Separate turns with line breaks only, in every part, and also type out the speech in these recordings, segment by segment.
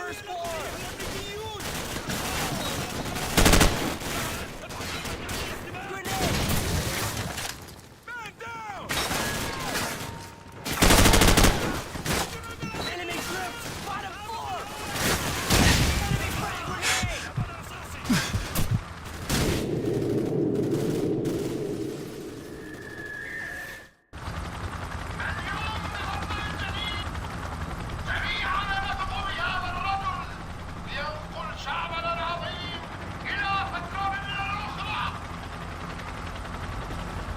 First floor! Man down! Enemy troops! Bottom floor! Enemy frag grenade!
لينقل شعبنا العظيم إلى فترة من الأخرى،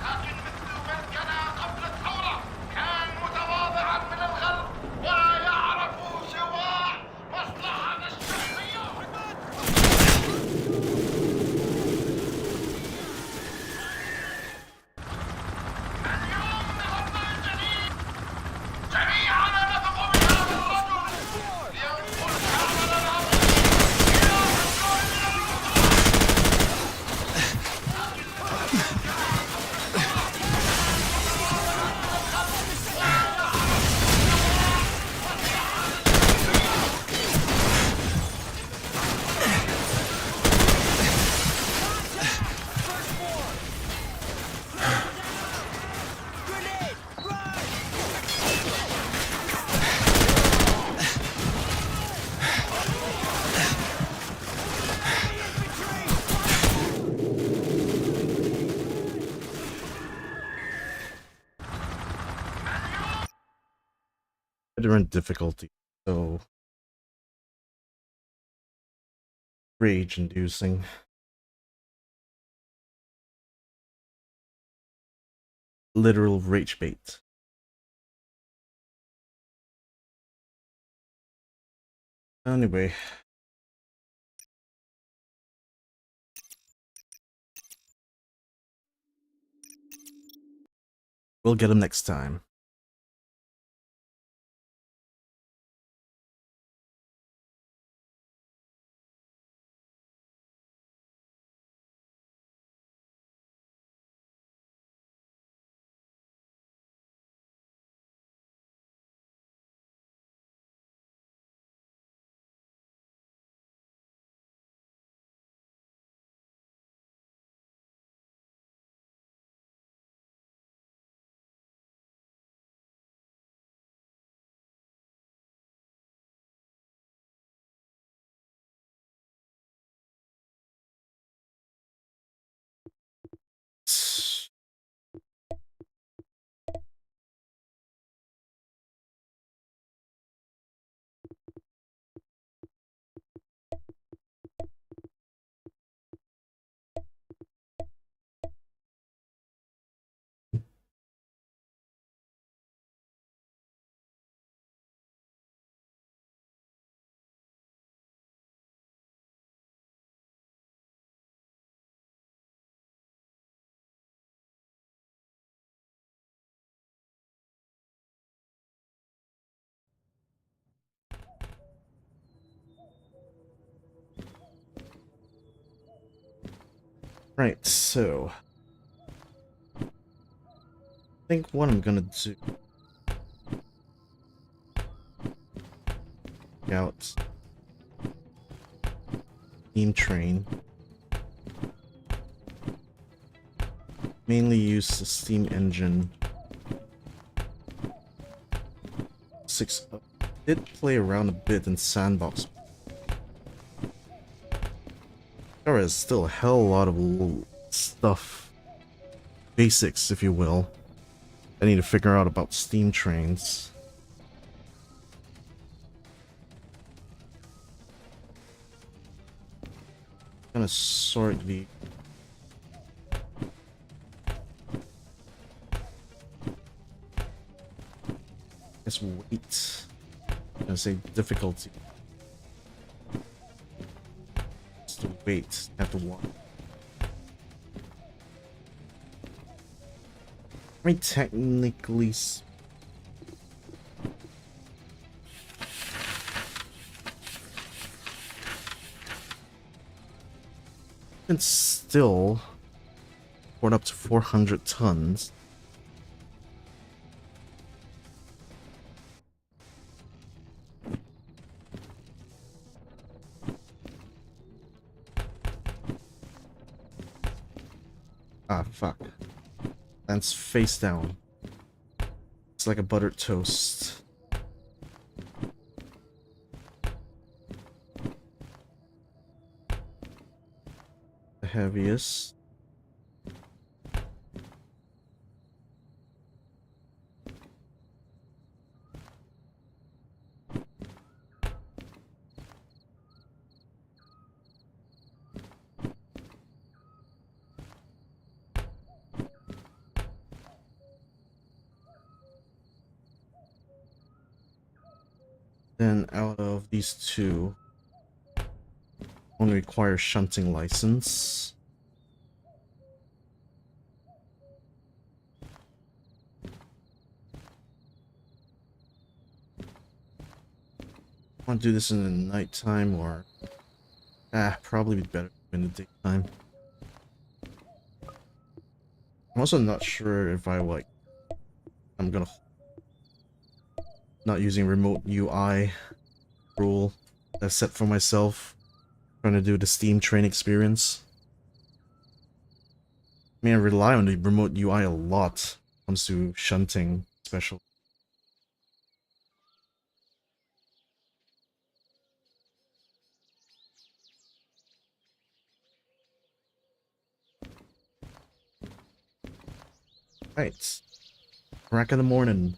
لكن مثل من كان قبل الثورة كان متواضعا من الغرب ولا يعرف سوى مصلحة الشخصية. اليوم نهضنا من جديد، جميعا نثق بهذا الرجل لينقل شعبنا العظيم إلى فترة من الأخرى.
First floor! Grenade! Run! Enemy infantry!
Veteran difficulty, so rage inducing. Literal rage bait. Anyway. We'll get him next time. Right, so I think what I'm gonna do out steam train, mainly use the steam engine. Did play around a bit in sandbox. There is still a hell of a lot of little stuff, basics if you will, I need to figure out about steam trains. Gonna sort the weight. I'm gonna say difficulty. It's the weight. Have to walk. I mean, technically. And still, port up to 400 tons. Ah, fuck. Lands face down. It's like a buttered toast. The heaviest. Then out of these two, one requires shunting license. Want to do this in the nighttime or probably be better in the daytime. I'm also not sure if I'm gonna not using remote UI rule I've set for myself. Trying to do the Steam train experience. I mean, I rely on the remote UI a lot when it comes to shunting, especially. Right. Crack in the morning.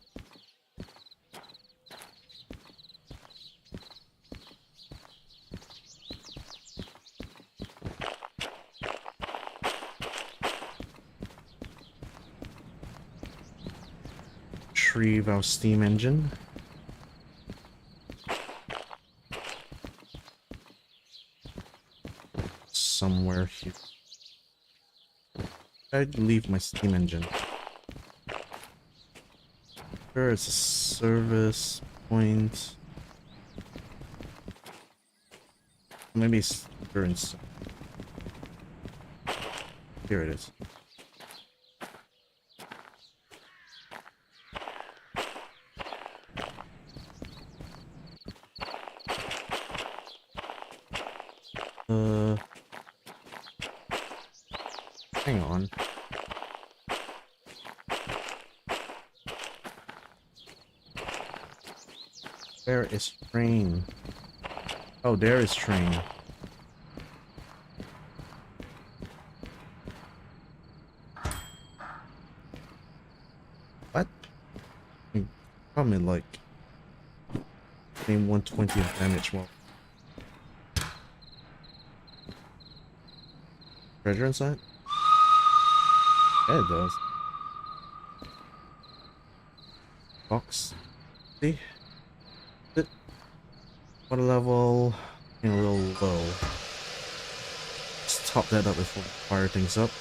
Retrieve our steam engine. Somewhere here. I'd leave my steam engine. There is a service point. Maybe it's here it is. Hang on. Where is train? Oh, there is train. What? Probably like name 120 of damage. Well, treasure inside? Yeah, it does. Box. See? It. Water level. A little low. Let's top that up before we fire things up.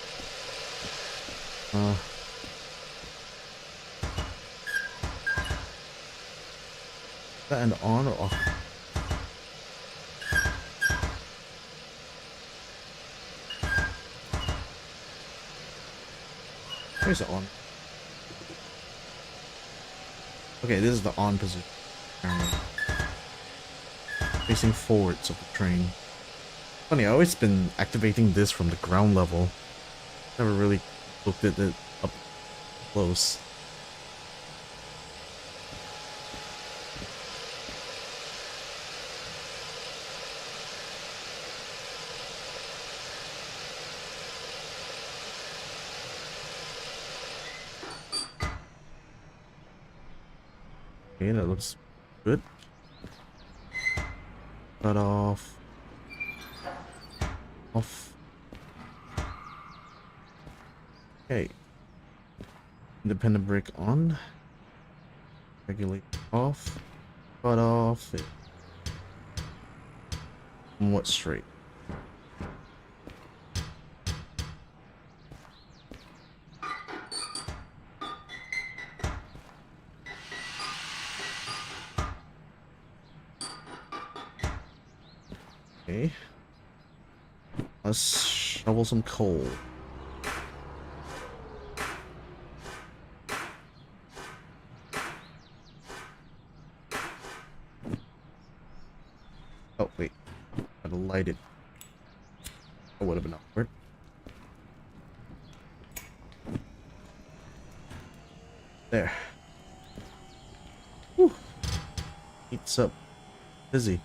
Is that an on or off? Where's it on? Okay, this is the on position. Facing forwards of the train. Funny, I've always been activating this from the ground level. Never really looked at it up close. Okay, that looks good. Cut off. Off. Okay. Independent brake on. Regulate off. Cut off. Somewhat straight. Okay. Let's shovel some coal. Oh, wait. Gotta light it. That would have been awkward. There. Whew. Heats up. Busy.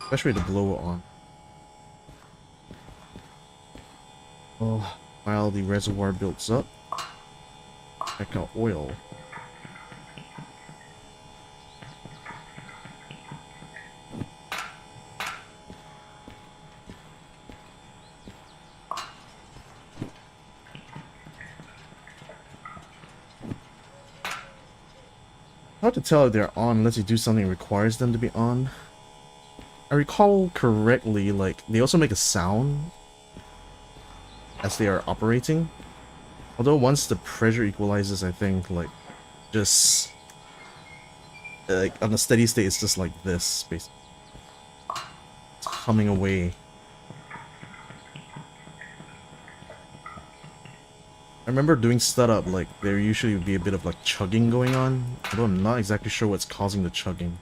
Especially to blow it on. Oh, while the reservoir builds up. Check out oil. Hard to tell if they're on unless you do something that requires them to be on. I recall correctly, like, they also make a sound as they are operating. Although once the pressure equalizes, I think, like, just... like, on a steady state, it's just like this, basically. It's humming away. I remember doing setup, like, there usually would be a bit of, like, chugging going on. Although I'm not exactly sure what's causing the chugging.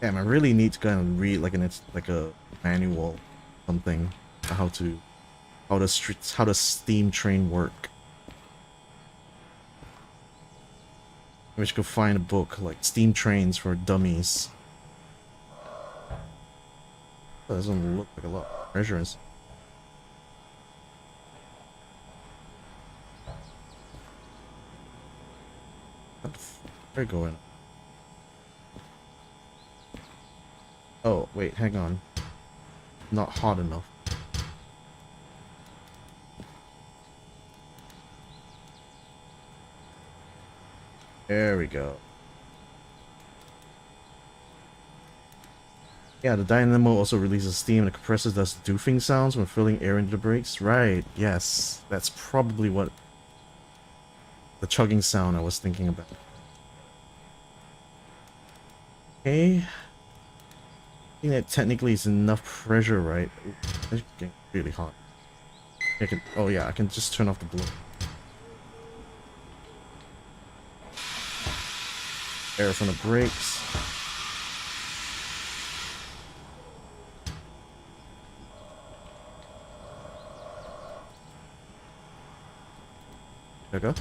Damn, I really need to kind of read, like, like a manual, something, how does steam train work. I wish I could find a book, like, Steam Trains for Dummies. That doesn't look like a lot of treasures. What the f- Where are you going? Oh, wait, hang on. Not hot enough. There we go. Yeah, the dynamo also releases steam and the compressor does doofing sounds when filling air into the brakes. Right, yes. That's probably what the chugging sound I was thinking about. Okay. I think that technically is enough pressure, right? Ooh, it's getting really hot. Oh yeah, I can just turn off the blow. Air from the brakes. There we go.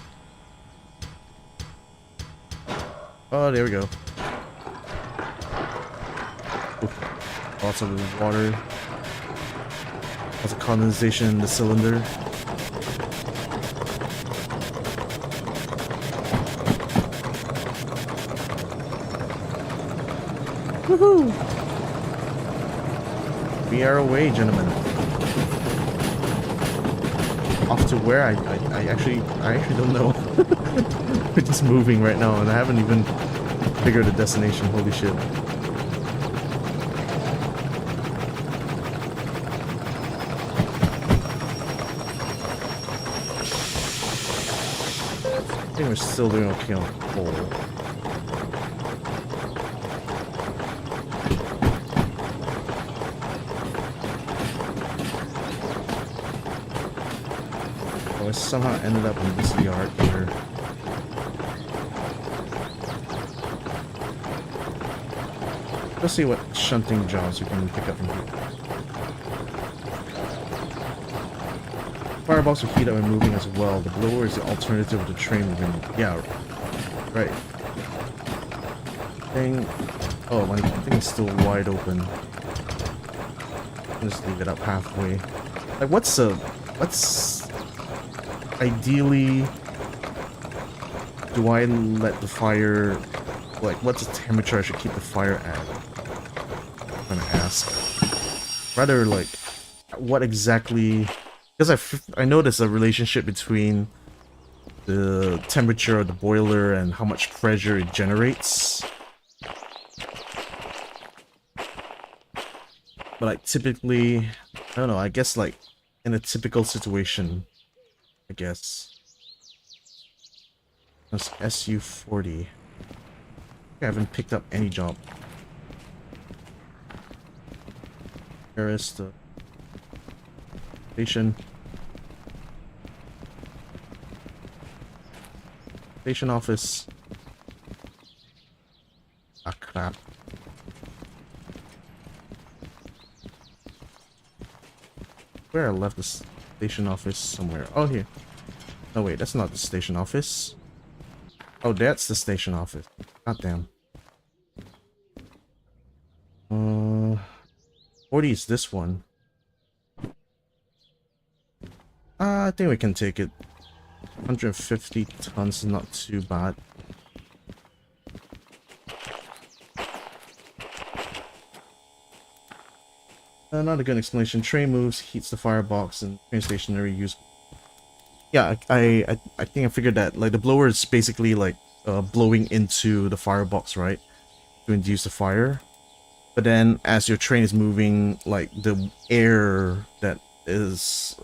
Oh, there we go. Oof. Lots of water. Lots of condensation in the cylinder. Woohoo! We are away, gentlemen. Off to where? I actually don't know. We're just moving right now, and I haven't even figured a destination. Holy shit! I think we're still doing okay on coal. I somehow ended up in this yard here. Let's see what shunting jobs we can pick up from here. Firebox will heat up and moving as well. The blower is the alternative to the train moving. Yeah, right. Oh, my thing is still wide open. I'll just leave it up halfway. Like, what's ideally, do I let the fire, like, what's the temperature I should keep the fire at? I'm gonna ask. Rather, like, what exactly, because I noticed a relationship between the temperature of the boiler and how much pressure it generates. But, like, typically, I don't know, I guess, like, in a typical situation, I guess. That's SU-40. I haven't picked up any job. Here is the station. Station office. Ah, crap. Where I left this station office somewhere. Oh, here. No, wait, that's not the station office. Oh, that's the station office. God damn. 40 is this one. I think we can take it. 150 tons is not too bad. Not a good explanation. Train moves, heats the firebox, and train stationary use. Yeah, I think I figured that. Like, the blower is basically like blowing into the firebox, right? To induce the fire. But then as your train is moving, like the air that is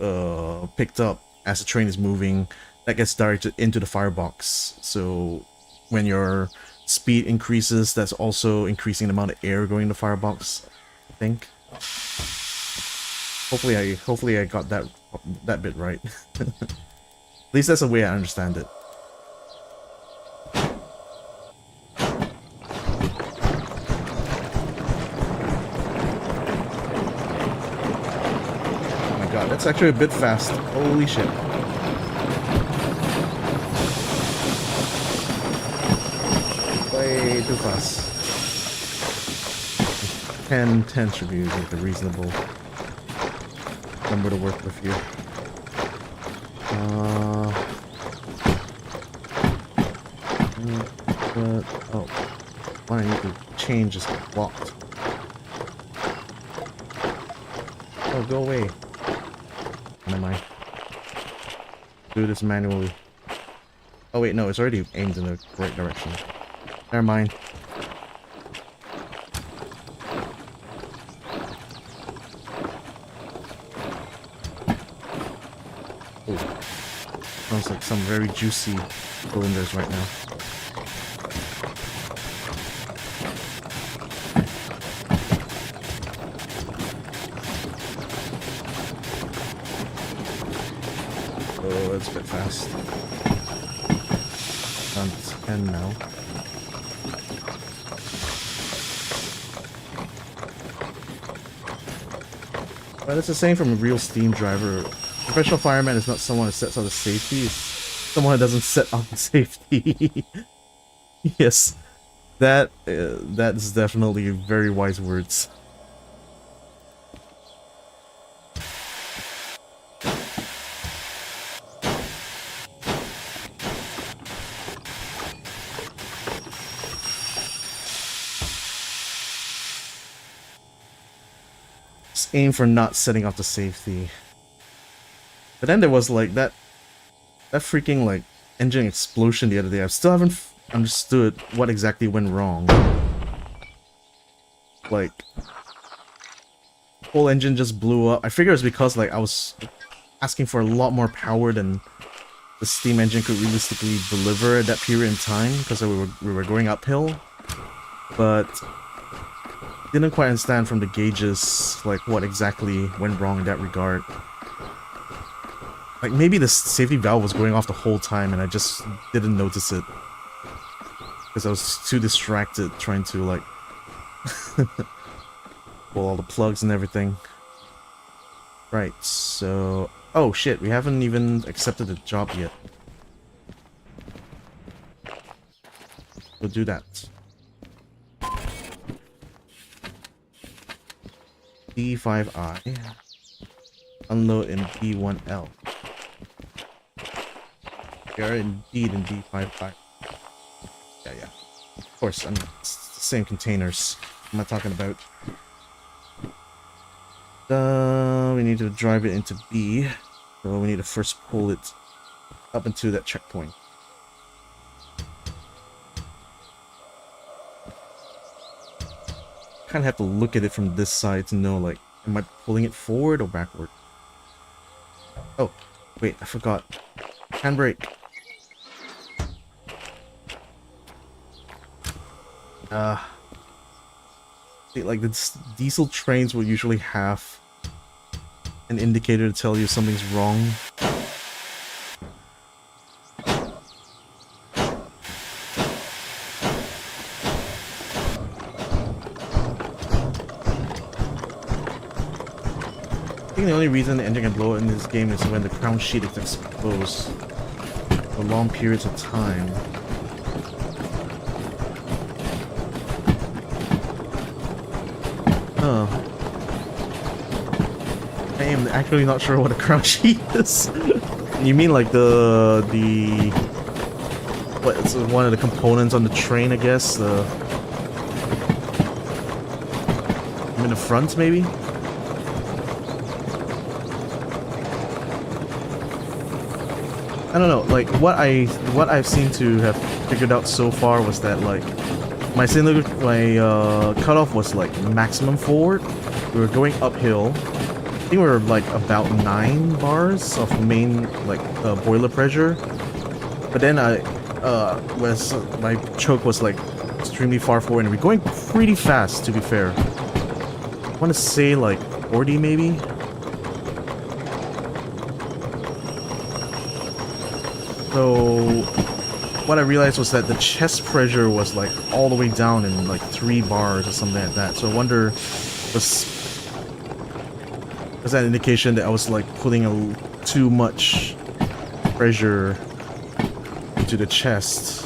picked up as the train is moving, that gets directed into the firebox. So when your speed increases, that's also increasing the amount of air going in the firebox, I think. Hopefully I got that bit right. At least that's the way I understand it. Oh my god, that's actually a bit fast. Holy shit. Way too fast. 10 should be like a reasonable number to work with here. Oh, what I need to change is blocked. Oh, go away. Never mind. Do this manually. Oh wait, no, it's already aimed in the correct direction. Never mind. Oh, sounds like some very juicy cylinders right now. Oh, that's a bit fast. Down to 10 now. But it's the same from a real steam driver. A professional fireman is not someone who sets out the safety, it's someone who doesn't set out the safety. Yes, that is definitely very wise words. Just aim for not setting off the safety. But then there was like that freaking like engine explosion the other day. I still haven't understood what exactly went wrong. Like, whole engine just blew up. I figure it's because like I was asking for a lot more power than the steam engine could realistically deliver at that period in time, because we were going uphill. But didn't quite understand from the gauges like what exactly went wrong in that regard. Like, maybe the safety valve was going off the whole time and I just didn't notice it. Because I was too distracted trying to, like, pull all the plugs and everything. Right, so... Oh, shit, we haven't even accepted the job yet. We'll do that. D5I. Unload in D1L. We are indeed in D5I. Yeah. Of course, I mean, it's the same containers. What am I talking about? We need to drive it into B. So we need to first pull it up into that checkpoint. Kind of have to look at it from this side to know, like, am I pulling it forward or backward? Oh, wait, I forgot. Handbrake. See, like, the diesel trains will usually have an indicator to tell you something's wrong. I think the only reason the engine can blow in this game is when the crown sheet is exposed for long periods of time. Oh. I am actually not sure what a crown sheet is. You mean like the what? It's one of the components on the train, I guess. In the front, maybe. I don't know. Like what I've seen to have figured out so far was that like my cutoff was like maximum forward. We were going uphill. I think we were like about 9 bars of main like boiler pressure, but then my choke was like extremely far forward, and we're going pretty fast, to be fair. I want to say like 40 maybe. So what I realized was that the chest pressure was like all the way down in like 3 bars or something like that. So I wonder was that an indication that I was like putting too much pressure into the chest.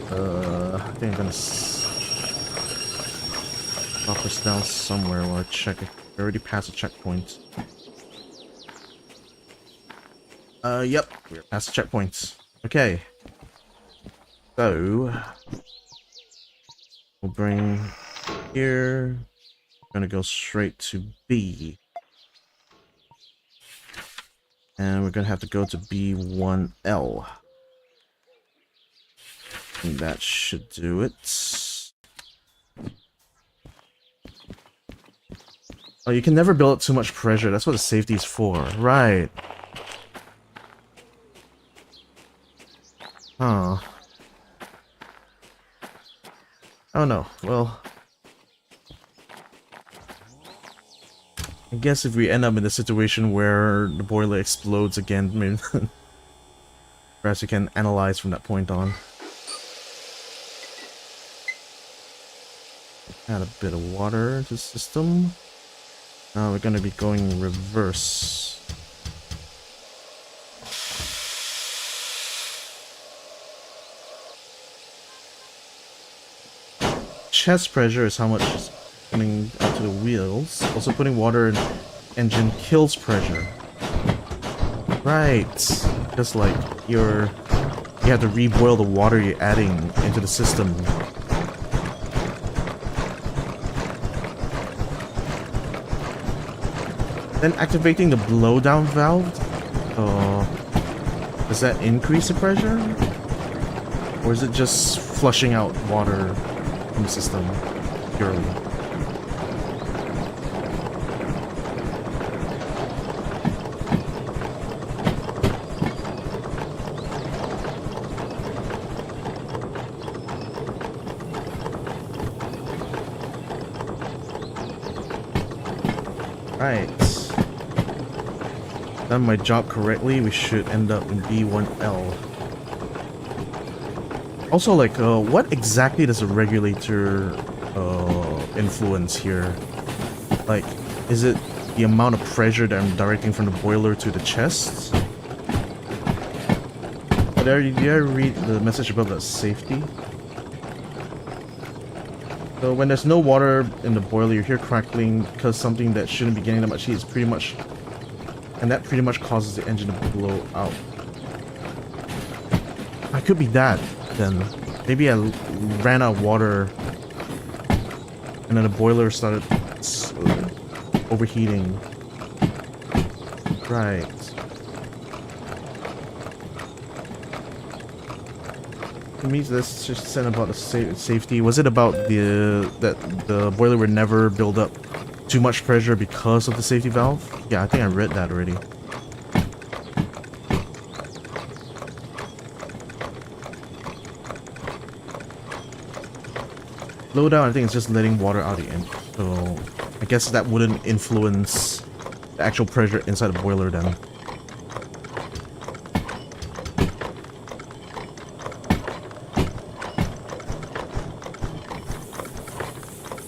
I think I'm gonna drop this down somewhere while I check it. I already passed a checkpoint. Yep, we're past the checkpoint. Okay. So we'll bring here. We're gonna go straight to B. And we're gonna have to go to B1L. And that should do it. Oh, you can never build up too much pressure. That's what the safety is for. Right. Huh. Oh no. Well, I guess if we end up in a situation where the boiler explodes again, I mean, perhaps we can analyze from that point on. Add a bit of water to the system. Now we're gonna be going reverse. Chest pressure is how much is coming out to the wheels. Also putting water in engine kills pressure. Right. Just like you have to reboil the water you're adding into the system. Then activating the blowdown valve, does that increase the pressure? Or is it just flushing out water from the system purely? Right. Done my job correctly, we should end up in B1L. Also, like, what exactly does a regulator influence here? Like, is it the amount of pressure that I'm directing from the boiler to the chest? Did I read the message about the safety? So when there's no water in the boiler, you hear crackling because something that shouldn't be getting that much heat is pretty much... And that pretty much causes the engine to blow out. I could be that, then. Maybe I ran out of water and then the boiler started overheating. Right. To me, this just said about the safety. Was it about that the boiler would never build up too much pressure because of the safety valve? Yeah, I think I read that already. Low down, I think it's just letting water out the end. So I guess that wouldn't influence the actual pressure inside the boiler then.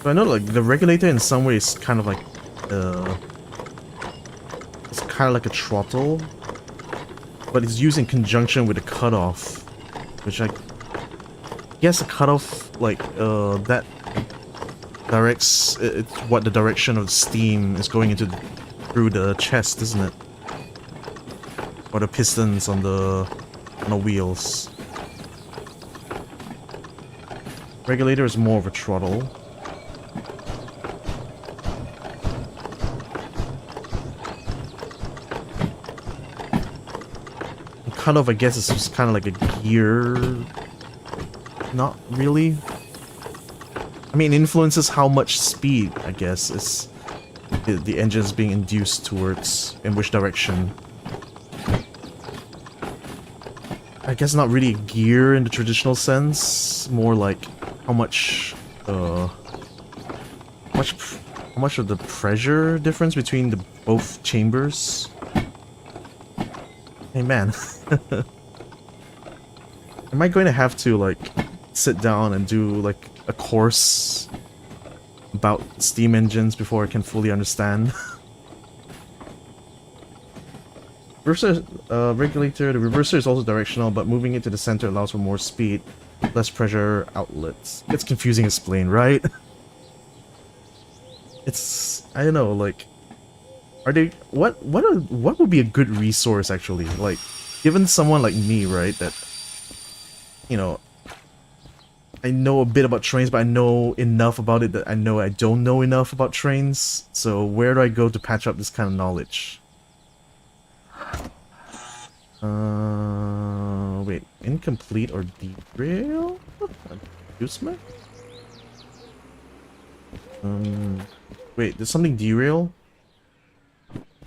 I know like the regulator in some ways kind of like it's kind of like a throttle, but it's used in conjunction with a cutoff, which I guess a cutoff like that directs it's what the direction of steam is going into through the chest, isn't it? Or the pistons on the wheels. Regulator is more of a throttle. And cutoff, I guess, is just kind of like a gear. Not really. I mean, it influences how much speed, I guess, is the engine is being induced towards, in which direction. I guess not really gear in the traditional sense, more like how much of the pressure difference between the both chambers. Hey man, am I going to have to like sit down and do like a course about steam engines before I can fully understand? Reverser regulator, the reverser is also directional, but moving it to the center allows for more speed, less pressure outlets. It's confusing to explain, right? It's, I don't know, like, are they, what would be a good resource actually? Like, given someone like me, right, that, you know, I know a bit about trains, but I know enough about it that I know I don't know enough about trains. So where do I go to patch up this kind of knowledge? Wait, incomplete or derail? Inducement? Wait, did something derail?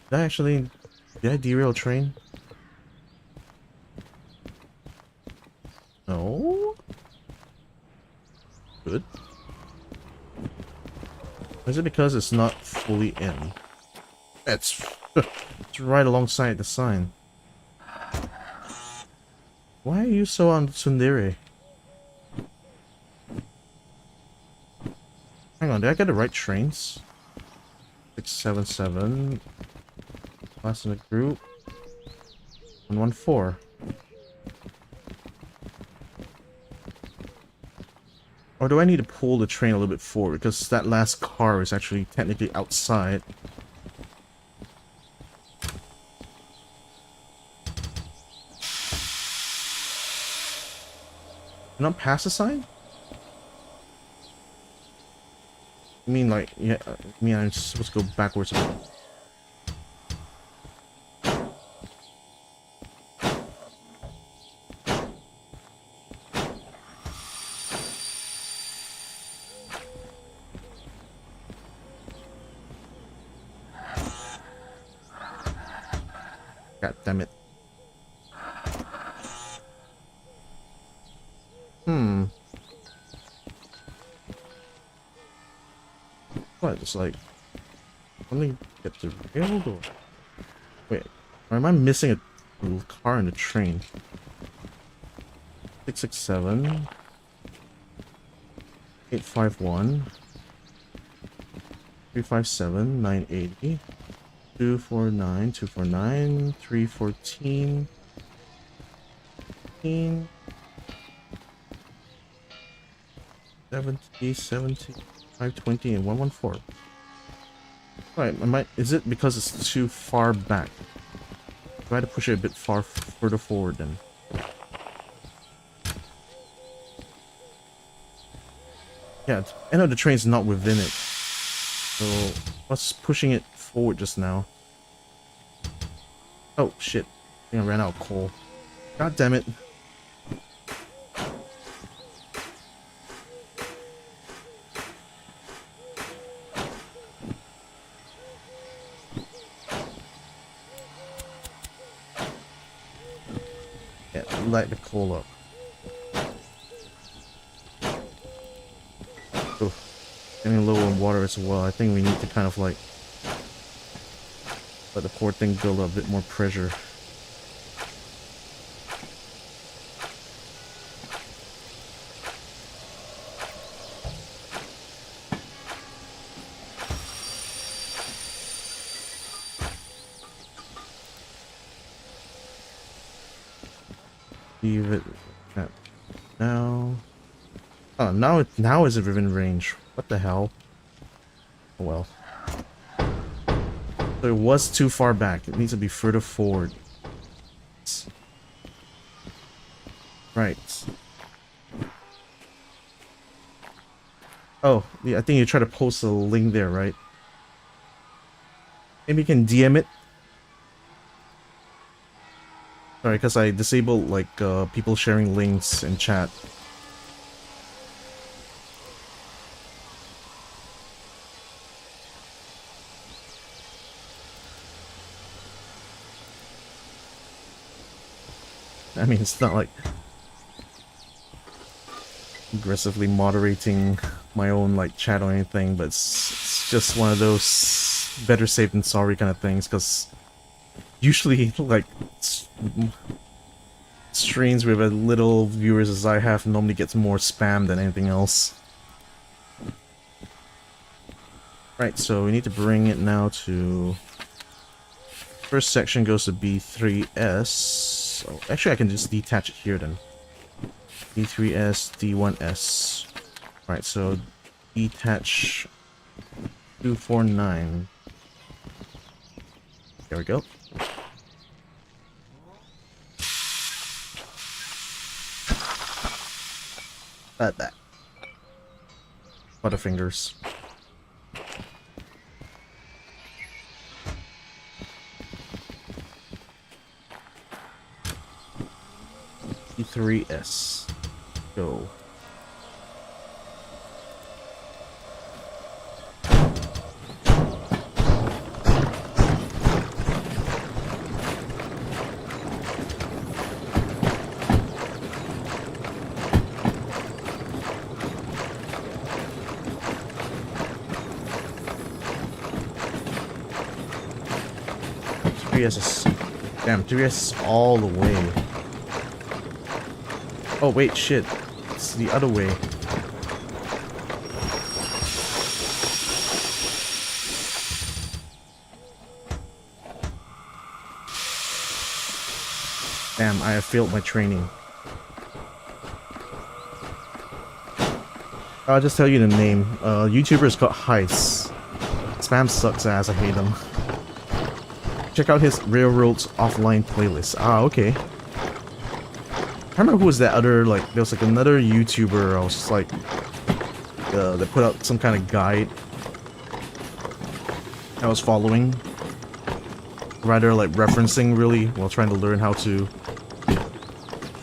Did I derail a train? No? Good. Is it because it's not fully in? It's right alongside the sign. Why are you so on tsundere? Hang on, did I get the right trains? 677. Last in the group. 114. Or do I need to pull the train a little bit forward? Because that last car is actually technically outside. Not past the sign? I mean, like, yeah, I mean, I'm supposed to go backwards. God damn it. What? It's like something get derailed or wait, or am I missing a little car in the train? 667 851 357 980 249 249 314 70 70 520 and 114. Right, is it because it's too far back? Try to push it a bit further forward then. Yeah, I know the train's not within it. So what's pushing it forward just now? Oh shit. I think I ran out of coal. God damn it. Yeah, light the coal up. Oh, getting low on water as well. I think we need to kind of like let the poor thing build up a bit more pressure. Leave it at now. Oh, now it's within range. What the hell? Oh well. So it was too far back. It needs to be further forward. Right. Oh, yeah, I think you try to post a link there, right? Maybe you can DM it. Sorry, because I disabled like people sharing links in chat. I mean, it's not like aggressively moderating my own like chat or anything, but it's just one of those better safe than sorry kind of things, because usually like streams with as little viewers as I have normally gets more spam than anything else. Right, so we need to bring it now to... First section goes to B3S. Oh, actually I can just detach it here then. B3S, D1S. Right, so detach 249. There we go. That. Butterfingers. E3S. Go. Damn, 3S is all the way. Oh wait, shit. It's the other way. Damn, I have failed my training. I'll just tell you the name. YouTuber's got Heist. Spam sucks ass, I hate him. Check out his Railroads Offline playlist. Ah, okay. I don't remember who was that other, like, there was like another YouTuber, I was just like, that put out some kind of guide I was following. Rather like referencing really, while trying to learn how to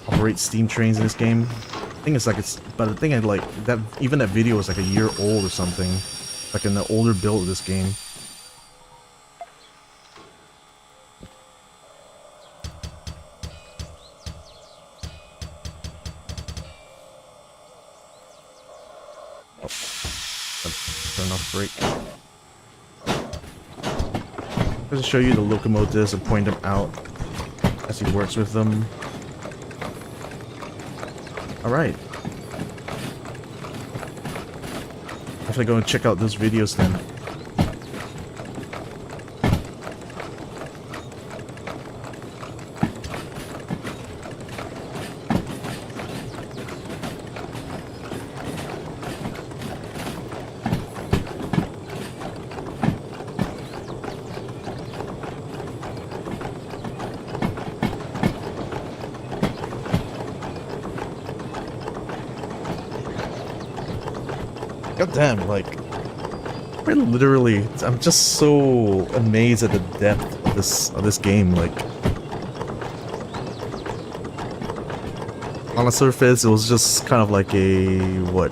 operate steam trains in this game. I think it's like but the thing I like, that even that video was like a year old or something. Like in the older build of this game. Turn off brake. Just to show you the locomotives and point them out as he works with them. Alright. I have to go and check out those videos then. God damn, like, literally, I'm just so amazed at the depth of this game. Like, on the surface, it was just kind of like a what,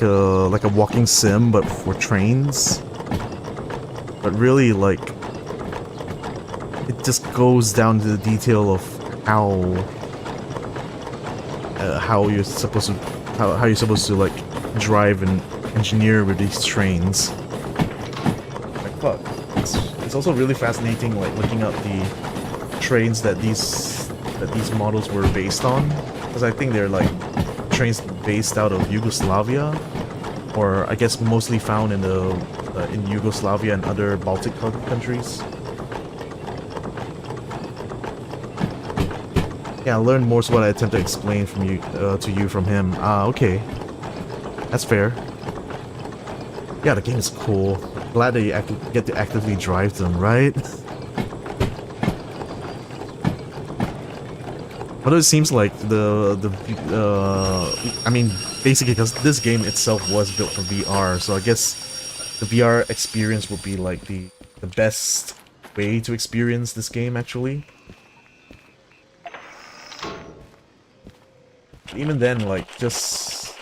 like a walking sim, but for trains. But really, like, it just goes down to the detail of how you're supposed to. How you're supposed to like drive and engineer with these trains. Like fuck. It's also really fascinating like looking at the trains that these models were based on, because I think they're like trains based out of Yugoslavia, or I guess mostly found in the in Yugoslavia and other Baltic countries. Yeah, I learned most of what I attempt to explain from you to you from him. Okay. That's fair. Yeah, the game is cool. Glad that you get to actively drive them, right? Although it seems like I mean, basically because this game itself was built for VR, so I guess the VR experience would be like the best way to experience this game actually. Even then, like, just...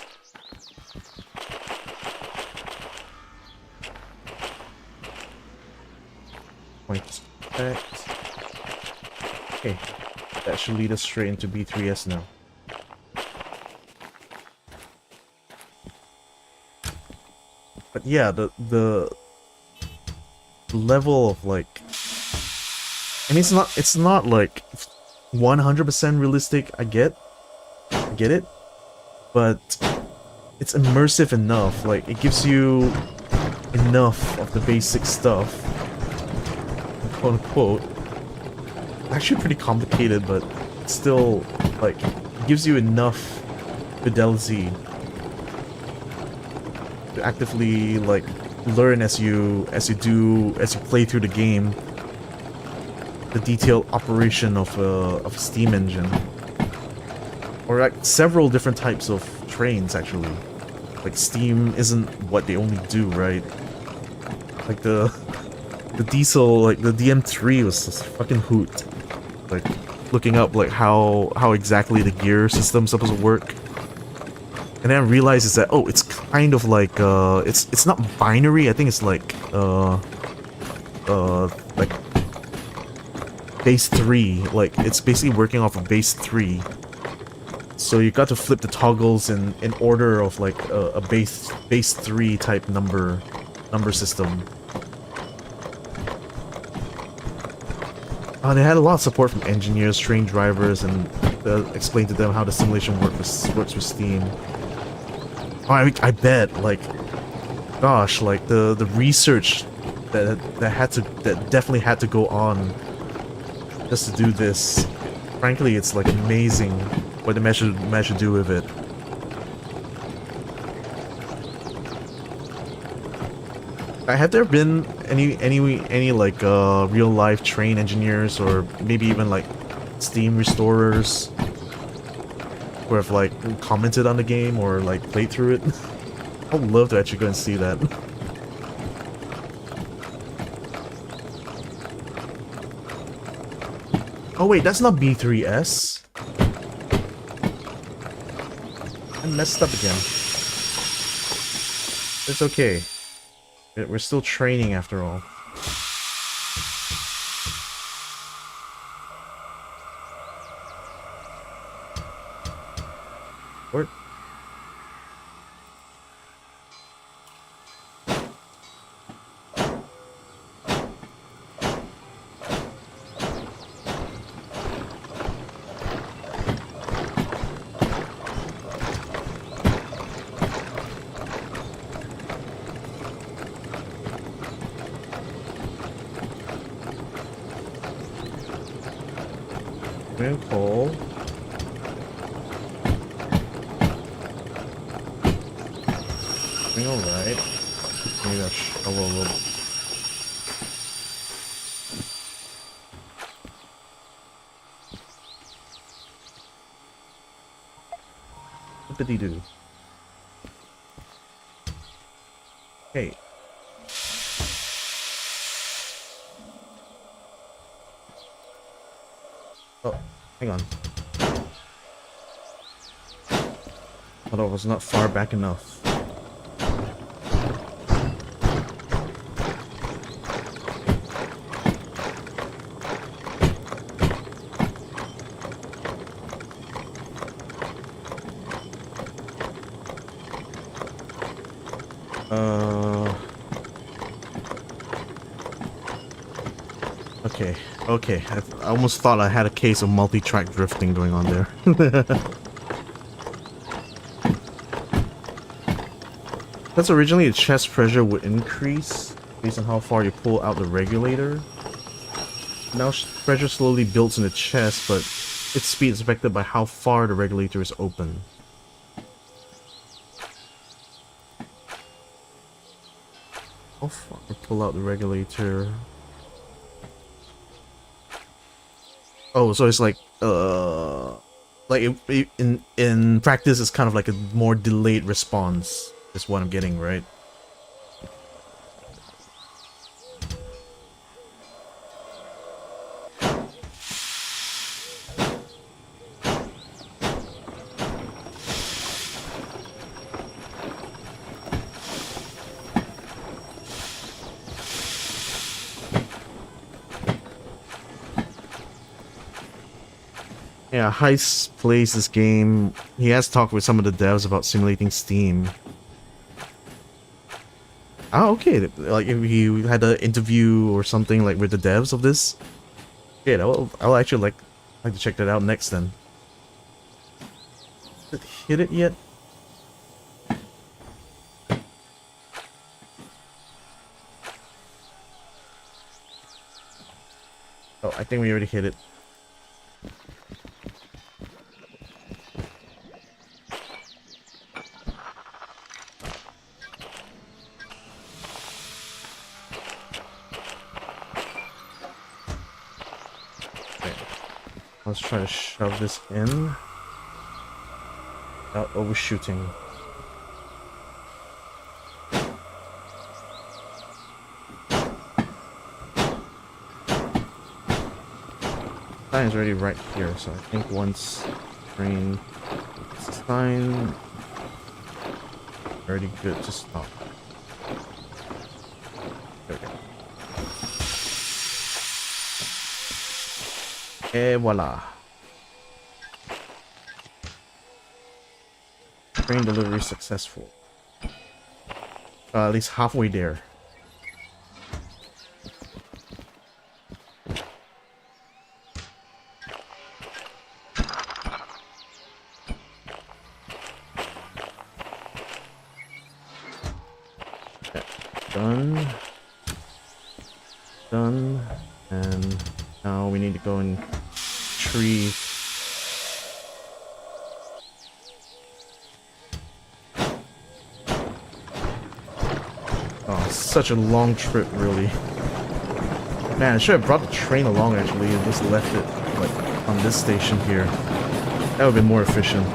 Point select. Okay, that should lead us straight into B3S now. But yeah, the level of like... I mean, it's not like 100% realistic, I get it, but it's immersive enough, like it gives you enough of the basic stuff, quote unquote. Actually pretty complicated, but still, like, it gives you enough fidelity to actively, like, learn as you play through the game, the detailed operation of a steam engine. Or like several different types of trains, actually. Like steam isn't what they only do, right? Like the diesel, like the DM3 was just fucking hoot. Like looking up like how exactly the gear system's supposed to work. And then I realized is that it's kind of like it's not binary. I think it's like base 3. Like it's basically working off of base 3. So you got to flip the toggles in order of like a base 3 type number system. They had a lot of support from engineers, train drivers, and explained to them how the simulation works with Steam. Oh, I bet, like, gosh, like the research that definitely had to go on just to do this. Frankly, it's like amazing what they managed to do with it. Have there been any like real life train engineers or maybe even like Steam restorers who have like commented on the game or like played through it? I would love to actually go and see that. Oh wait, that's not B3S. I messed up again. It's okay. We're still training after all. What? Coal. Doing alright. Maybe I'll shovel a little. What did he do? Hey. Oh, hang on. Thought I was not far back enough. Okay, I almost thought I had a case of multi-track drifting going on there. That's originally the chest pressure would increase based on how far you pull out the regulator. Now pressure slowly builds in the chest, but its speed is affected by how far the regulator is open. How far pull out the regulator? Oh, so it's like in practice it's kind of like a more delayed response is what I'm getting, right? Yeah, Heist plays this game. He has talked with some of the devs about simulating Steam. Oh, okay. Like if he had an interview or something like with the devs of this. Yeah, I'll actually like to check that out next then. Did it hit it yet? Oh, I think we already hit it. Let's try to shove this in without overshooting. Sign is already right here, so I think once train sign already good to stop. There we go. Et voila. Train delivery successful. At least halfway there. Okay. Done. Done. And now we need to go and tree. Oh, such a long trip, really. Man, I should have brought the train along actually and just left it like on this station here. That would have been more efficient.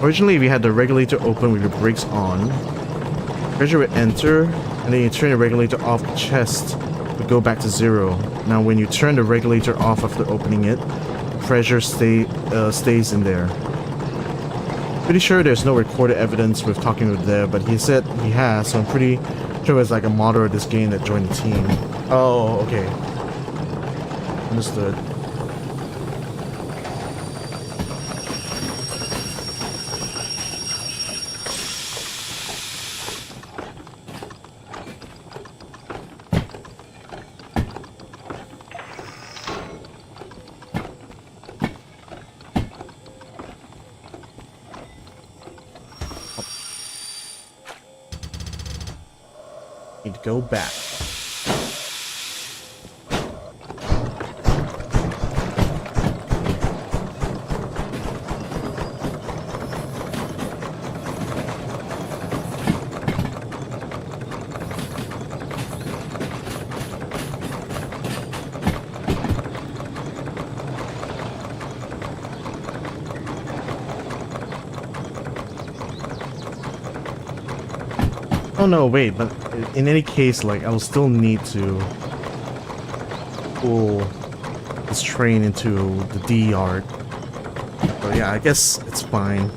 Originally, we had the regulator open with the brakes on. Pressure would enter, and then you turn the regulator off, the chest would go back to 0. Now when you turn the regulator off after opening it, pressure stays in there. Pretty sure there's no recorded evidence with talking with there, but he said he has, so I'm pretty sure it's like a modder of this game that joined the team. Oh, okay. Understood. Need to go back. Oh no, wait, but in any case, like, I'll still need to pull this train into the D yard. But yeah, I guess it's fine.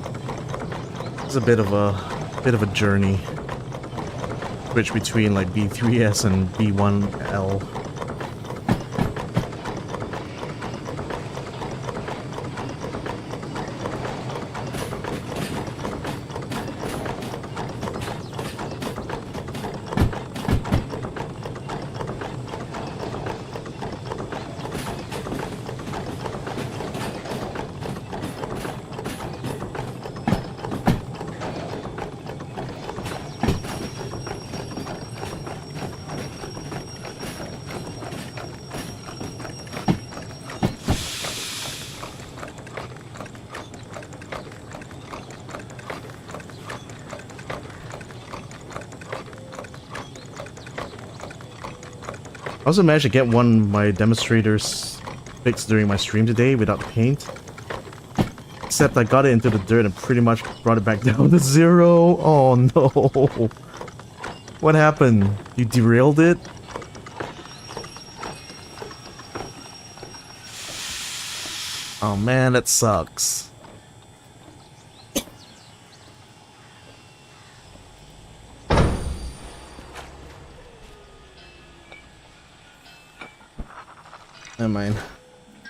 It's a bit of a journey. Switch between like B3S and B1L. I also managed to get one of my demonstrators fixed during my stream today without paint. Except I got it into the dirt and pretty much brought it back down to 0. Oh no. What happened? You derailed it? Oh man, that sucks. Never mind.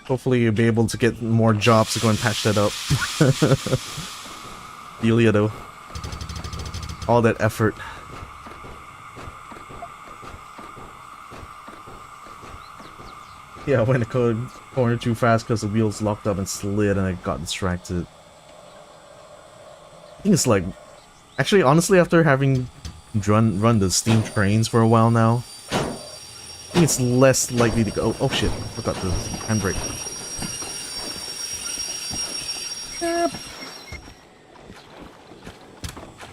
Hopefully you'll be able to get more jobs to go and patch that up. Delia though. All that effort. Yeah, I went the corner too fast because the wheels locked up and slid and I got distracted. I think it's like... Actually, honestly, after having run the steam trains for a while now, I think it's less likely to go... Oh shit, I forgot the handbrake. Yep.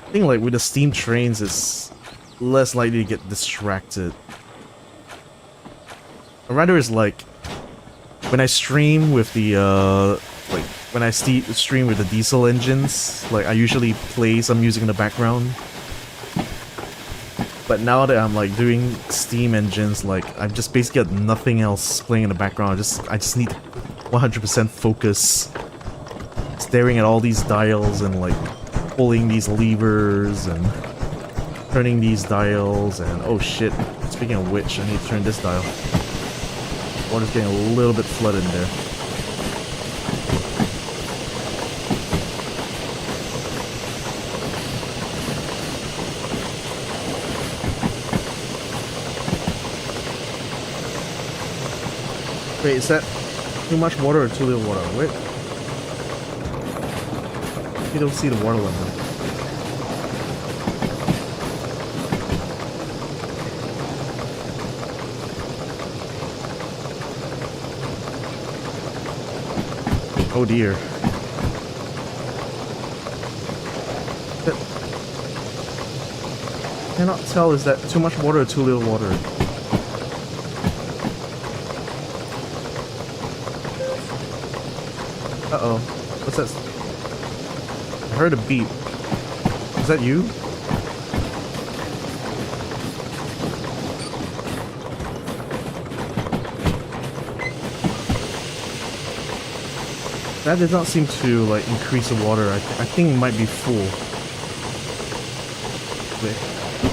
I think like with the steam trains, it's less likely to get distracted. Or rather, it's like when I stream with the like when I stream with the diesel engines, like I usually play some music in the background. But now that I'm like doing steam engines, like I've just basically got nothing else playing in the background. I just need 100% focus, staring at all these dials and like pulling these levers and turning these dials and oh shit. Speaking of which, I need to turn this dial. Water's getting a little bit flooded in there. Wait, is that too much water or too little water? Wait. You don't see the water level. Oh dear. Cannot tell, is that too much water or too little water? Uh-oh. What's that? I heard a beep. Is that you? That did not seem to, like, increase the water. I think it might be full. Wait, I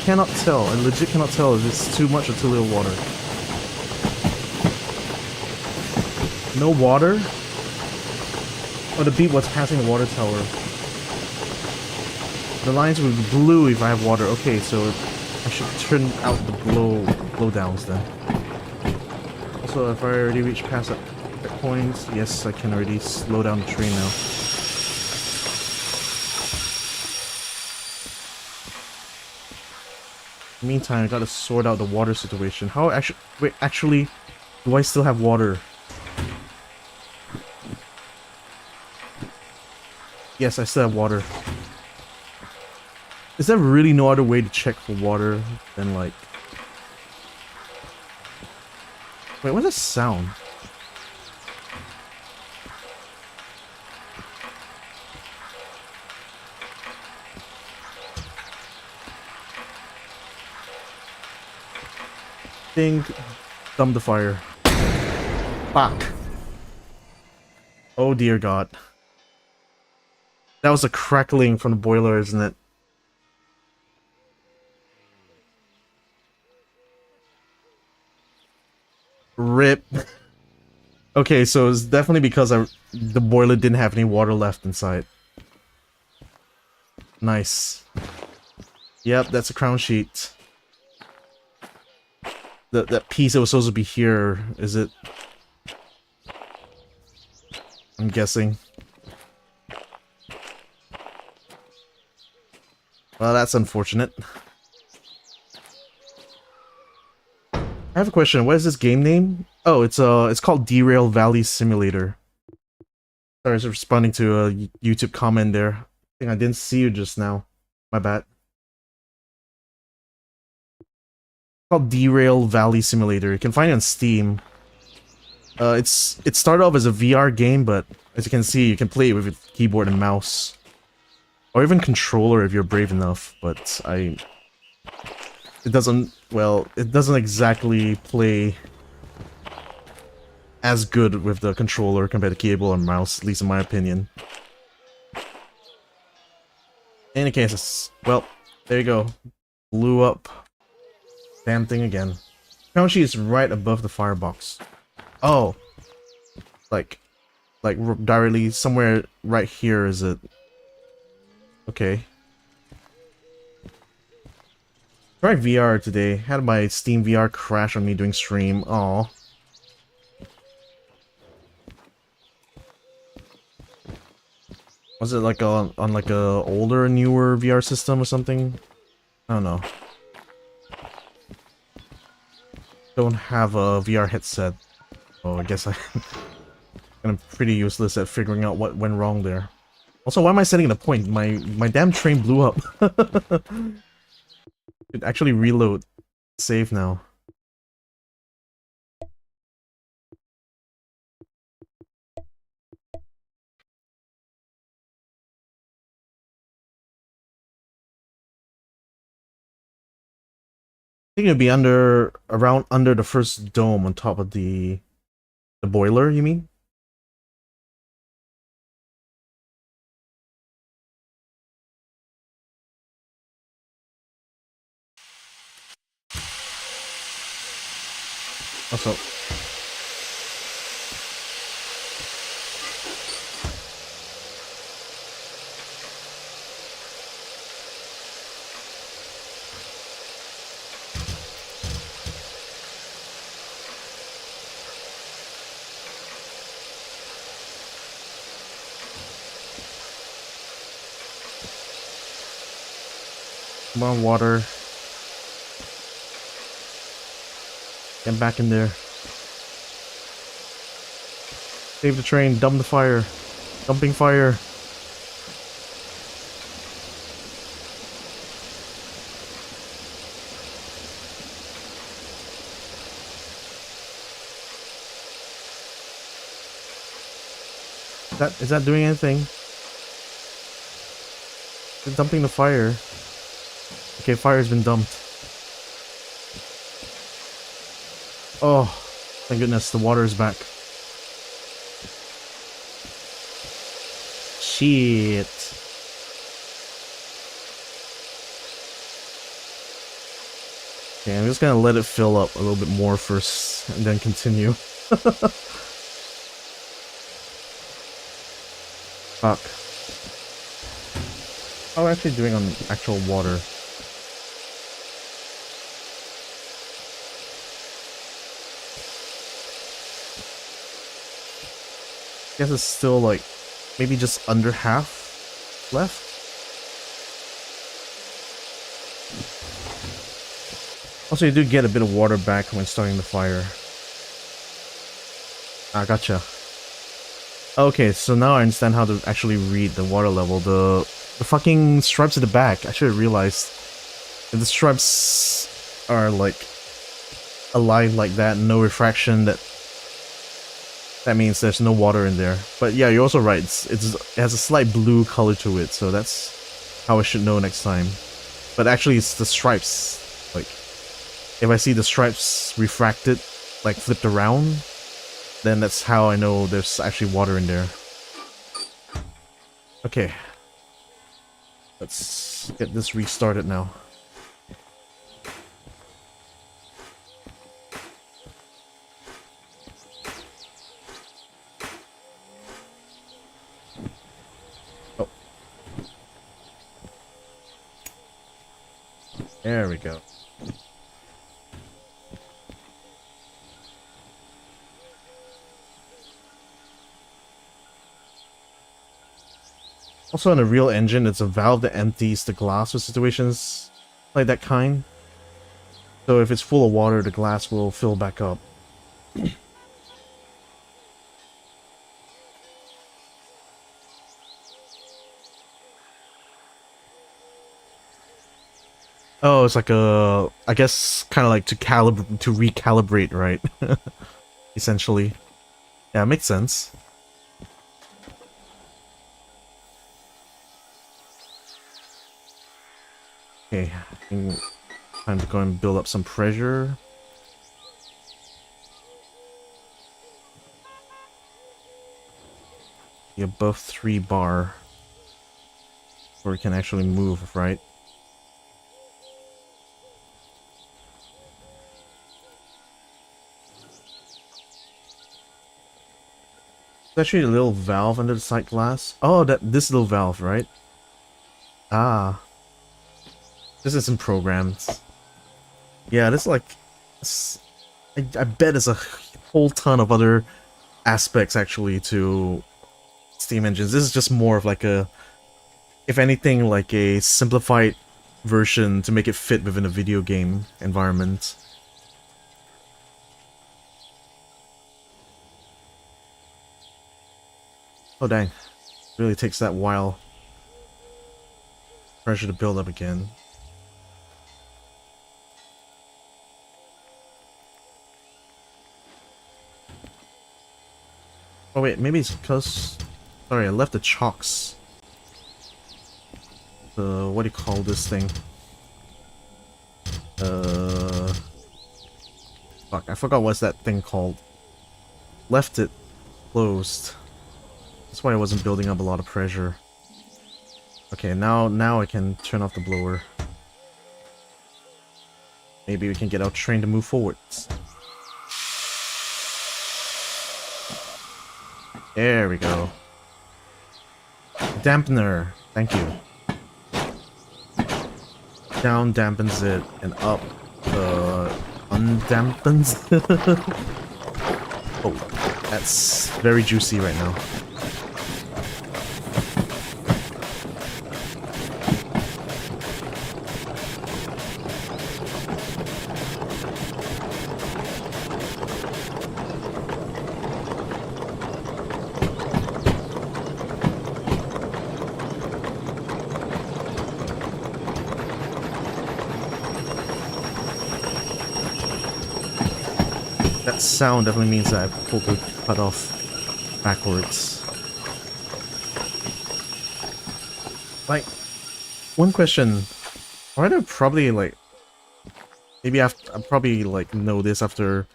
cannot tell. I legit cannot tell if it's too much or too little water. No water? Oh, the beep was passing the water tower. The lines would be blue if I have water. Okay, so I should turn out the blow downs then. Also, if I already reached past that point, yes, I can already slow down the train now. In the meantime, I gotta sort out the water situation. How actually... Wait, actually, do I still have water? Yes, I still have water. Is there really no other way to check for water than like... Wait, what's that sound? Ding. Dump the fire. Fuck. Oh dear god. That was a crackling from the boiler, isn't it? RIP. Okay, so it's definitely because the boiler didn't have any water left inside. Nice. Yep, that's a crown sheet. That piece that was supposed to be here, is it? I'm guessing. Well, that's unfortunate. I have a question. What is this game name? Oh, it's called Derail Valley Simulator. Sorry, I was responding to a YouTube comment there. I think I didn't see you just now. My bad. called Derail Valley Simulator. You can find it on Steam. It started off as a VR game, but as you can see, you can play it with a keyboard and mouse, or even controller if you're brave enough. But it doesn't exactly play as good with the controller compared to keyboard and mouse, at least in my opinion. In any case, well, there you go. Blew up. Damn thing again. Count sheet is right above the firebox. Oh, like directly somewhere right here is it? Okay. Tried VR today. Had my Steam VR crash on me doing stream. Aw. Was it like on like a older, newer VR system or something? I don't know. Don't have a VR headset. Oh, I guess I'm pretty useless at figuring out what went wrong there. Also, why am I setting a point? My damn train blew up. It actually reload. Save now. I think it'd be around under the first dome on top of the boiler, you mean? Also, come on, water. Get back in there. Save the train, dump the fire. Dumping fire. Is that doing anything? It's dumping the fire. Okay, fire's been dumped. Oh, thank goodness, the water is back. Shit. Okay, I'm just gonna let it fill up a little bit more first, and then continue. Fuck. How are we actually doing on actual water? Guess it's still like maybe just under half left. Also, you do get a bit of water back when starting the fire. Ah, gotcha. Okay, so now I understand how to actually read the water level. The fucking stripes at the back. I should have realized. If the stripes are like aligned like that, no refraction, that means there's no water in there. But yeah, you're also right. It has a slight blue color to it, so that's how I should know next time. But actually, it's the stripes. Like, if I see the stripes refracted, like flipped around, then that's how I know there's actually water in there. Okay. Let's get this restarted now. Oh. There we go. Also, in a real engine, it's a valve that empties the glass for situations like that kind. So if it's full of water, the glass will fill back up. Oh, it's like a, I guess, kind of like to recalibrate, right? Essentially. Yeah, makes sense. Okay, I think time to go and build up some pressure. The above 3 bar, where we can actually move, right? There's actually a little valve under the sight glass. Oh, this little valve, right? Ah, this isn't programmed. Yeah, this is like, I bet there's a whole ton of other aspects actually to Steam engines. This is just more of like a, if anything, like a simplified version to make it fit within a video game environment. Oh dang, really takes that while pressure to build up again. Oh wait, maybe it's because, sorry, I left the chocks. What do you call this thing? Fuck, I forgot what's that thing called. Left it closed. That's why I wasn't building up a lot of pressure. Okay, now I can turn off the blower. Maybe we can get our train to move forwards. There we go. Dampener. Thank you. Down dampens it, and up undampens. Oh, that's very juicy right now. That sound definitely means that I pulled the cutoff backwards. Like, one question. Why do I probably like, maybe I probably like know this after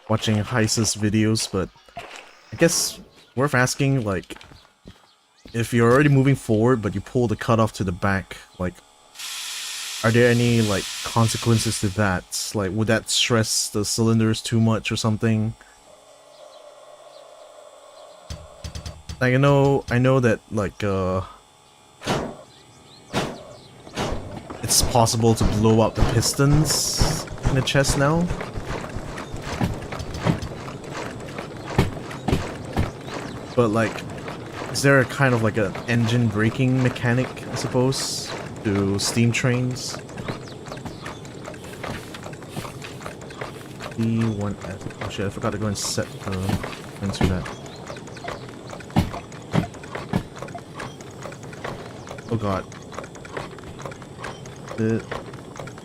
watching Heis's videos, but I guess worth asking, like, if you're already moving forward but you pull the cutoff to the back, like, are there any, like, consequences to that? Like, would that stress the cylinders too much or something? Like, I know that, like, it's possible to blow up the pistons in the chest now. But, like, is there a kind of, like, an engine braking mechanic, I suppose, to steam trains? B1F. Oh shit, I forgot to go and set into that. Oh god.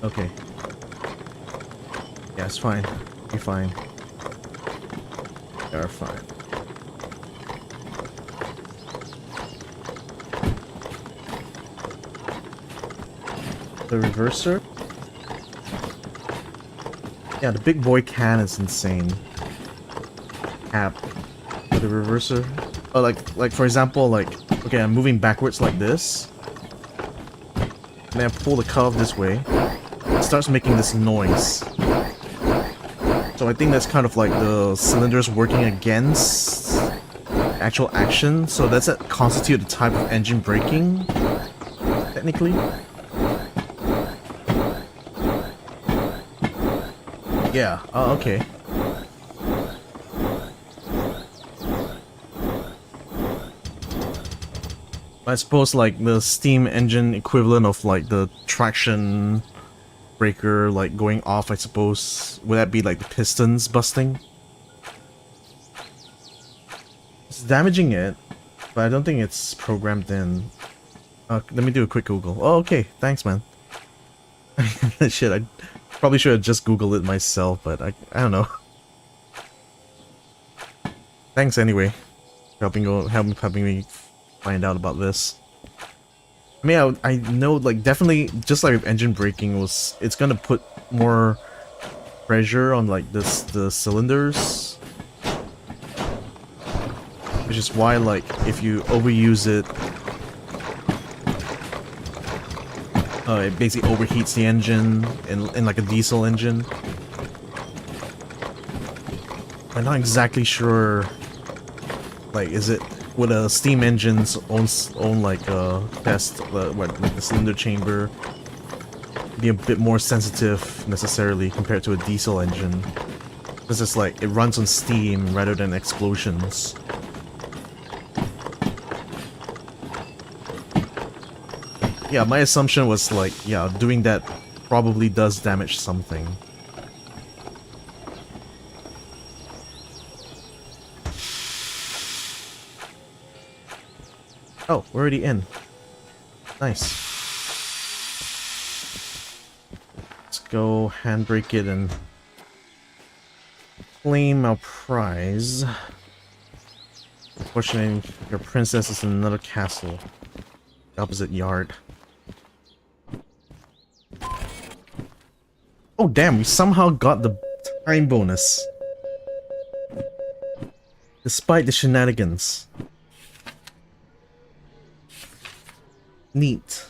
Okay. Yeah, it's fine. You're fine. You're fine. The reverser? Yeah, the big boy can is insane. Cap. But the reverser? Oh, like for example, like, okay, I'm moving backwards like this. And then I pull the cutoff this way. It starts making this noise. So I think that's kind of like the cylinders working against actual action. So that's that constitute the type of engine braking, technically. Yeah, okay. I suppose like the steam engine equivalent of like the traction breaker like going off, I suppose. Would that be like the pistons busting? It's damaging it, but I don't think it's programmed in. Let me do a quick Google. Oh, okay. Thanks, man. Shit, I probably should have just Googled it myself, but I don't know. Thanks anyway, helping me find out about this. I mean, I know, like, definitely, just like with engine braking, it's gonna put more pressure on like the cylinders, which is why, like, if you overuse it, it basically overheats the engine in like a diesel engine. I'm not exactly sure. Like, is it with a steam engine's own like test, what, like the cylinder chamber be a bit more sensitive necessarily compared to a diesel engine? Because it's like it runs on steam rather than explosions. Yeah, my assumption was like, yeah, doing that probably does damage something. Oh, we're already in. Nice. Let's go handbrake it and claim our prize. Unfortunately, your princess is in another castle. The opposite yard. Oh damn, we somehow got the time bonus. Despite the shenanigans. Neat.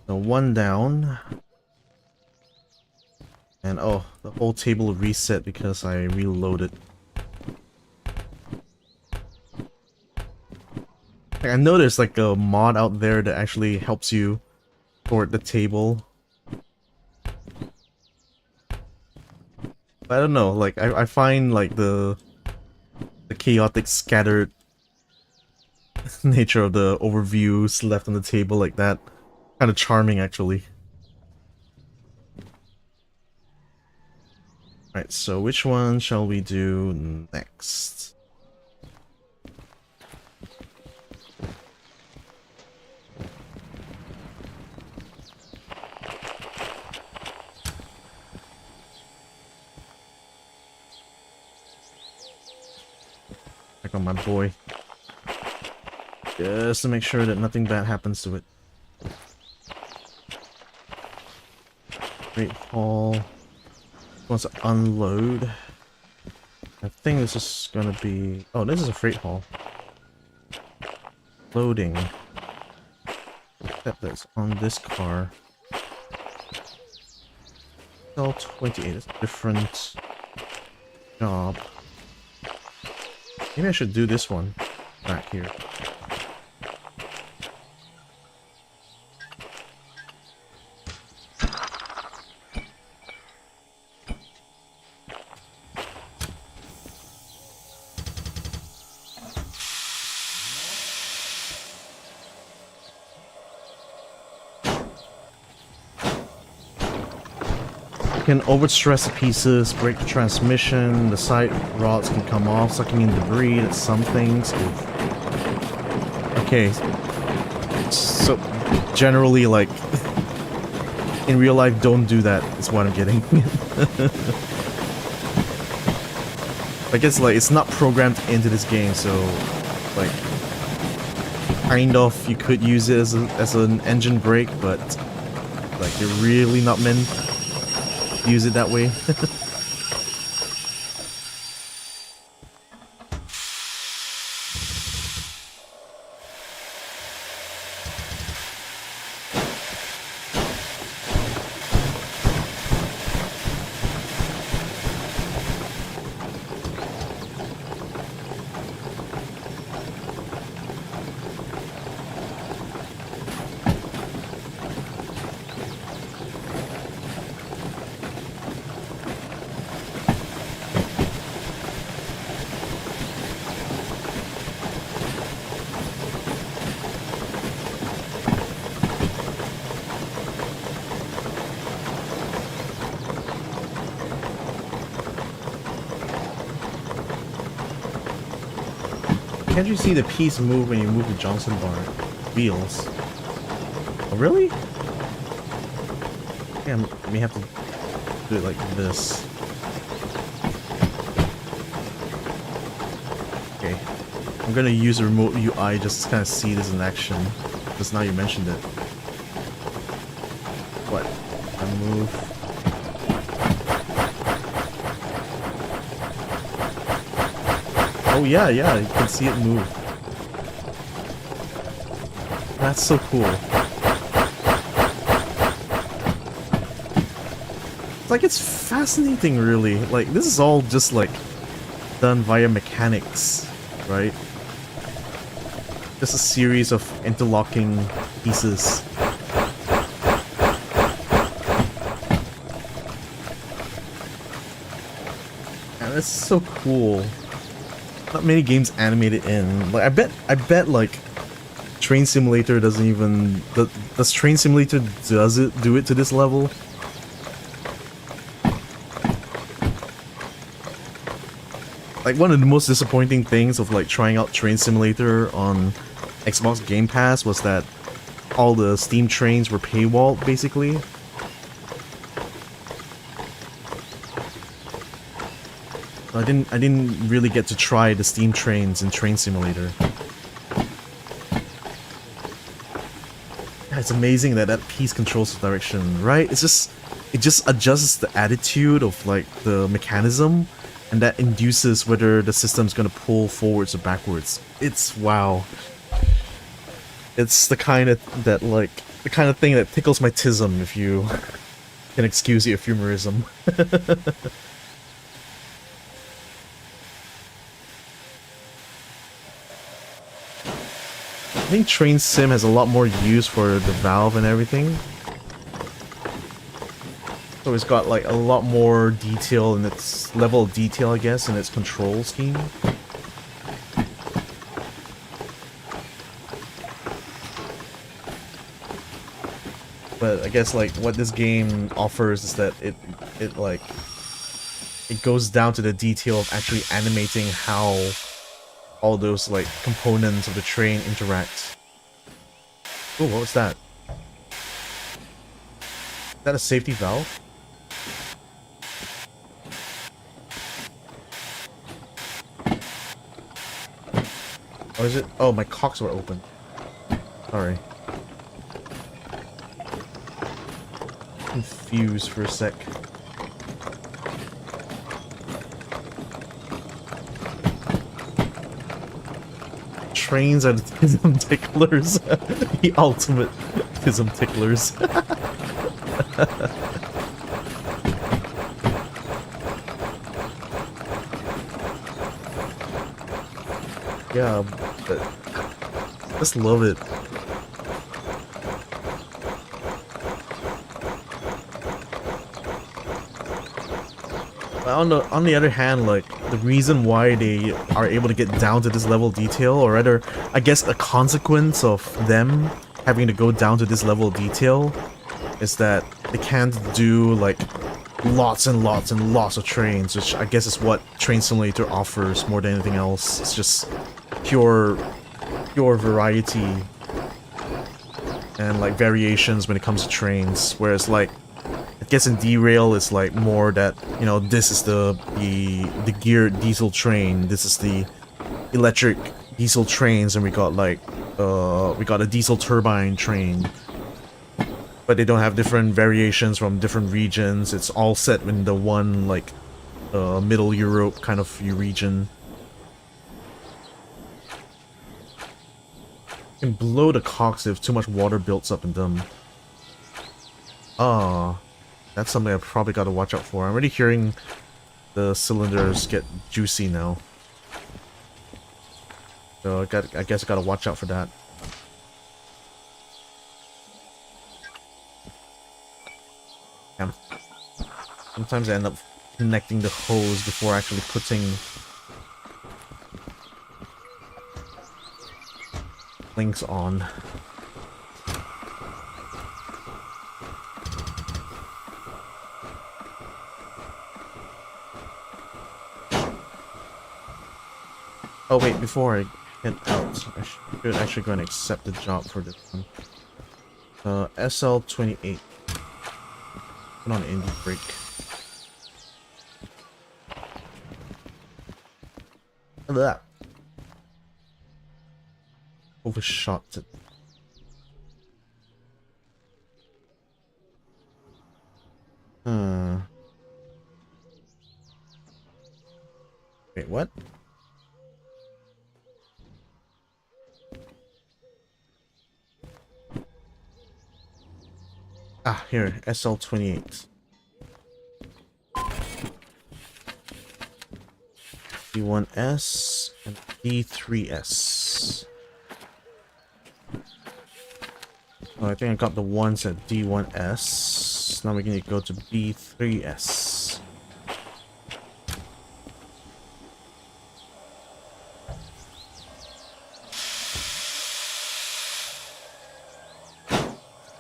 So one down. And oh, the whole table reset because I reloaded. I know there's like a mod out there that actually helps you sort the table. But I don't know, like I find like the chaotic scattered nature of the overviews left on the table like that kind of charming actually. Alright, so which one shall we do next? Check on my boy. Just to make sure that nothing bad happens to it. Freight hall. Wants to unload. I think this is gonna be... Oh, this is a freight hall. Loading. Except that's on this car. Cell 28 is a different job. Maybe I should do this one back here. Can overstress the pieces, break the transmission, the side rods can come off, sucking in debris, that's some things. Okay. So, generally, like, in real life, don't do that, is what I'm getting. I guess, like, it's not programmed into this game, so, like, kind of, you could use it as an engine brake, but, like, you're really not meant use it that way. can't you see the piece move when you move the Johnson bar wheels? Oh, really? Yeah, I may have to do it like this. Okay, I'm gonna use a remote UI just to kind of see this in action, because now you mentioned it. What? I move. Oh yeah, yeah, you can see it move. That's so cool. It's like, it's fascinating, really. Like, this is all just like done via mechanics, right? Just a series of interlocking pieces. And it's so cool. Not many games animate it in. Like, I bet like Train Simulator doesn't even does Train Simulator do it to this level? Like, one of the most disappointing things of like trying out Train Simulator on Xbox Game Pass was that all the Steam trains were paywalled, basically. I didn't really get to try the Steam trains in Train Simulator. Yeah, it's amazing that that piece controls the direction, right? It just adjusts the attitude of like the mechanism, and that induces whether the system's gonna pull forwards or backwards. It's wow. It's the kind of thing that tickles my tism, if you can excuse the euphemism. I think Train Sim has a lot more use for the valve and everything. So it's got like a lot more detail in its level of detail, I guess, in its control scheme. But I guess like what this game offers is that it goes down to the detail of actually animating how all those like components of the train interact. Oh, what was that? Is that a safety valve? Or is it? Oh, my cocks were open. Sorry. Confused for a sec. Trains are the tism ticklers. The ultimate tism ticklers. Yeah, but I just love it. But on the other hand, like, the reason why they are able to get down to this level of detail, or rather, I guess a consequence of them having to go down to this level of detail, is that they can't do like lots and lots and lots of trains, which I guess is what Train Simulator offers more than anything else. It's just pure variety and like variations when it comes to trains, whereas like I guess in Derail it's like more that, you know, this is the geared diesel train, this is the electric diesel trains, and we got a diesel turbine train. But they don't have different variations from different regions. It's all set in the one, like, Middle Europe kind of region. You can blow the cocks if too much water builds up in them. Ah, that's something I probably got to watch out for. I'm already hearing the cylinders get juicy now. So I guess I gotta watch out for that. Yeah. Sometimes I end up connecting the hose before actually putting links on. Oh wait, before I head out. I should actually go and accept the job for this one. SL28. Put on indie break. Look at that. Overshot it. Wait, what? Ah, here, SL28. D1S and D3S. Oh, I think I got the ones at D1S. Now we need to go to D3S.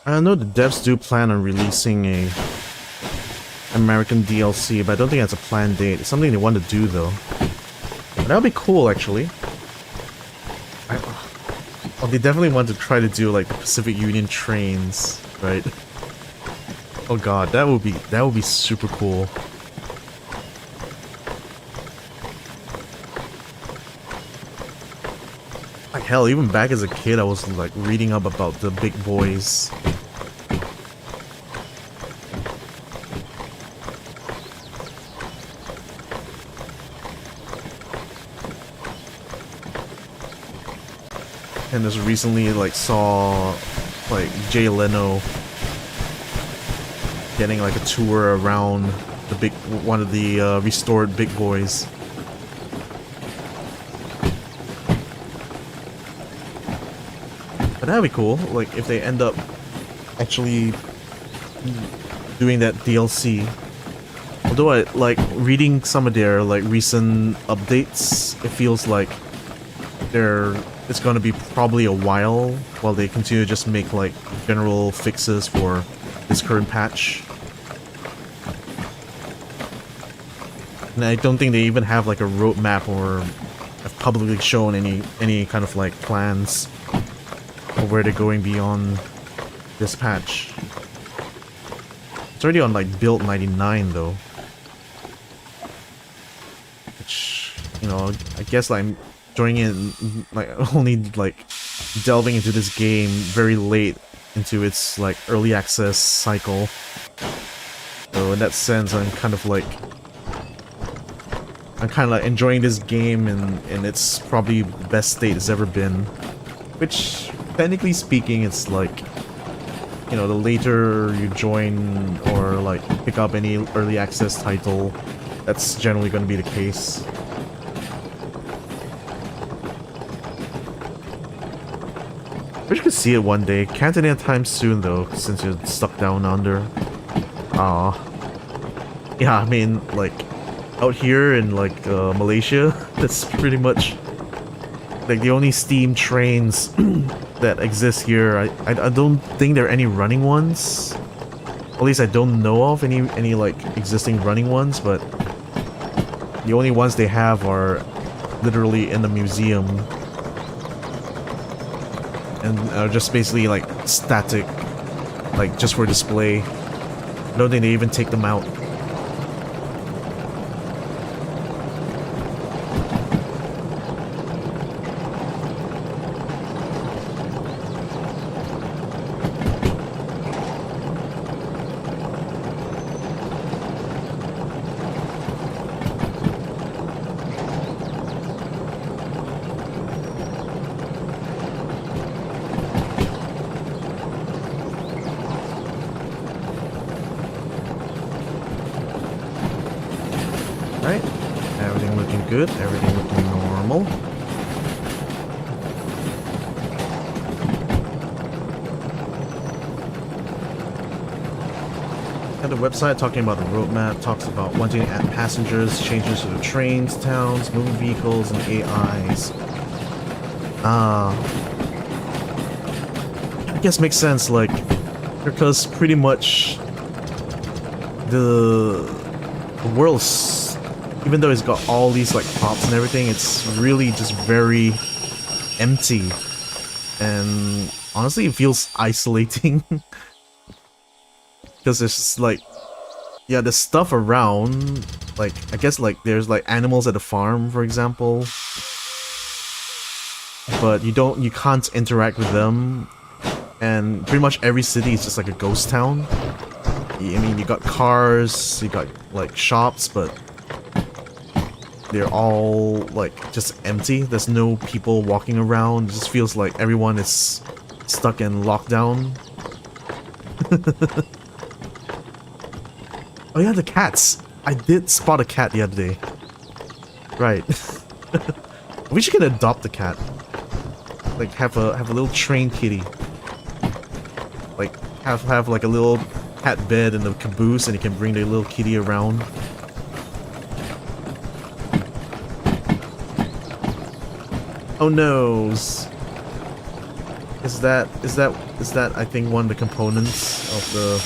I know the devs do plan on releasing a American DLC, but I don't think that's a planned date. It's something they want to do though. But that would be cool actually. Oh, they definitely want to try to do like the Pacific Union trains, right? Oh god, that would be super cool. Like hell, even back as a kid I was like reading up about the big boys. And just recently like saw like Jay Leno getting like a tour around the one of the restored big boys. But that'd be cool, like if they end up actually doing that DLC. Although I like reading some of their like recent updates, it feels like it's gonna be probably a while they continue to just make like general fixes for this current patch. And I don't think they even have like a roadmap or have publicly shown any kind of like plans of where they're going beyond this patch. It's already on like build 99 though. Which, you know, I guess like I'm joining in, like only like delving into this game very late into its like early access cycle. So in that sense I'm kind of like enjoying this game in its probably best state it's ever been. Which, technically speaking, it's like, you know, the later you join or like pick up any early access title, that's generally going to be the case. Wish you could see it one day. Can't anytime soon though, since you're stuck down under. Aw. Yeah, I mean, like, out here in like Malaysia, that's pretty much like the only steam trains that exist here. I don't think there are any running ones. At least I don't know of any like existing running ones, but the only ones they have are literally in the museum and are just basically like static, like just for display. I don't think they even take them out. Right, everything looking good, everything looking normal. And the website talking about the roadmap talks about wanting to add passengers, changes to the trains, towns, moving vehicles, and AIs. I guess makes sense, like, because pretty much the world's, even though it's got all these like props and everything, it's really just very empty, and honestly, it feels isolating because there's just like, yeah, there's stuff around. Like, I guess like there's like animals at the farm, for example, but you can't interact with them, and pretty much every city is just like a ghost town. I mean, you got cars, you got like shops, but they're all like just empty. There's no people walking around. It just feels like everyone is stuck in lockdown. Oh yeah, the cats. I did spot a cat the other day. Right. We should get adopt a cat. Like have a little trained kitty. Like have like a little cat bed in the caboose, and you can bring the little kitty around. Oh no! Is that I think one of the components of the?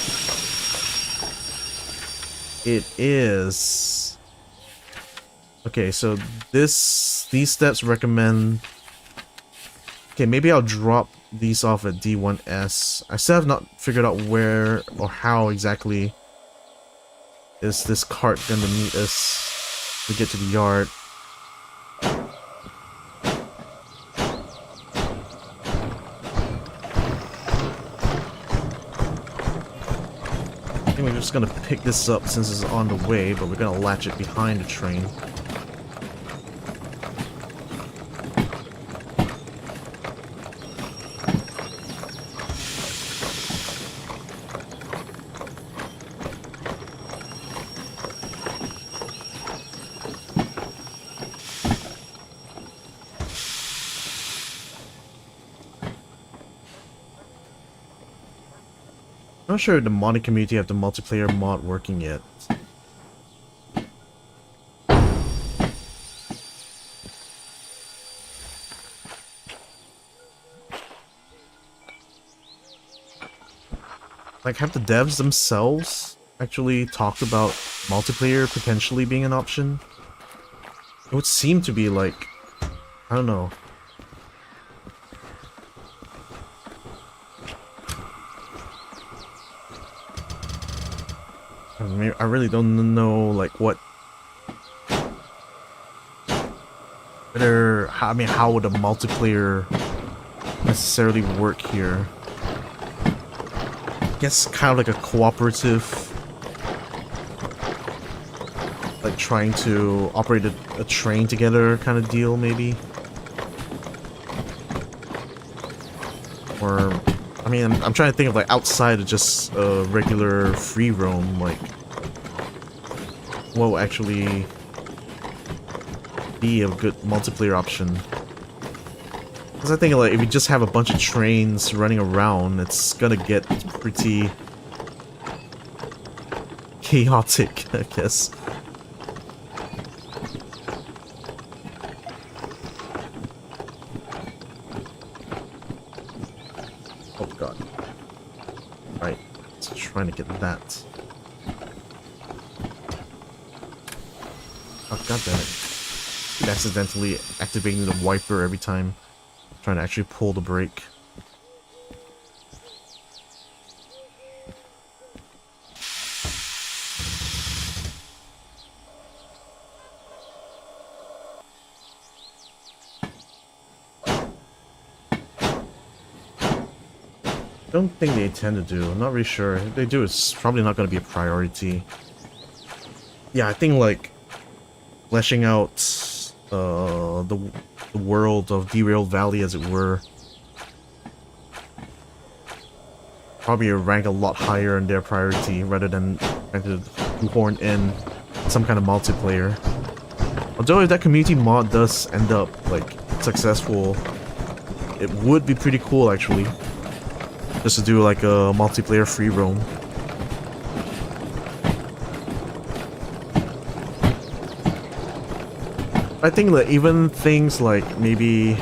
It is. Okay, so these steps recommend. Okay, maybe I'll drop these off at D1S. I still have not figured out where or how exactly is this cart gonna meet us to get to the yard. I think we're just gonna pick this up since it's on the way, but we're gonna latch it behind the train. I'm not sure if the modding community have the multiplayer mod working yet. Like, have the devs themselves actually talked about multiplayer potentially being an option? It would seem to be like, I don't know. I really don't know, like, what... how would a multiplayer necessarily work here? I guess kind of like a cooperative... like, trying to operate a train together kind of deal, maybe? Or... I mean, I'm trying to think of, like, outside of just a regular free roam, like... what will actually be a good multiplayer option? Because I think, like, if you just have a bunch of trains running around, it's gonna get pretty chaotic, I guess. Oh god. Right, just trying to get that. Oh god damn it. Keep accidentally activating the wiper every time. Trying to actually pull the brake. Don't think they intend to do. I'm not really sure. If they do, it's probably not going to be a priority. Yeah, I think like fleshing out the world of Derailed Valley, as it were, probably rank a lot higher in their priority rather than trying to horn in some kind of multiplayer. Although if that community mod does end up like successful, it would be pretty cool actually, just to do like a multiplayer free roam. I think that even things like maybe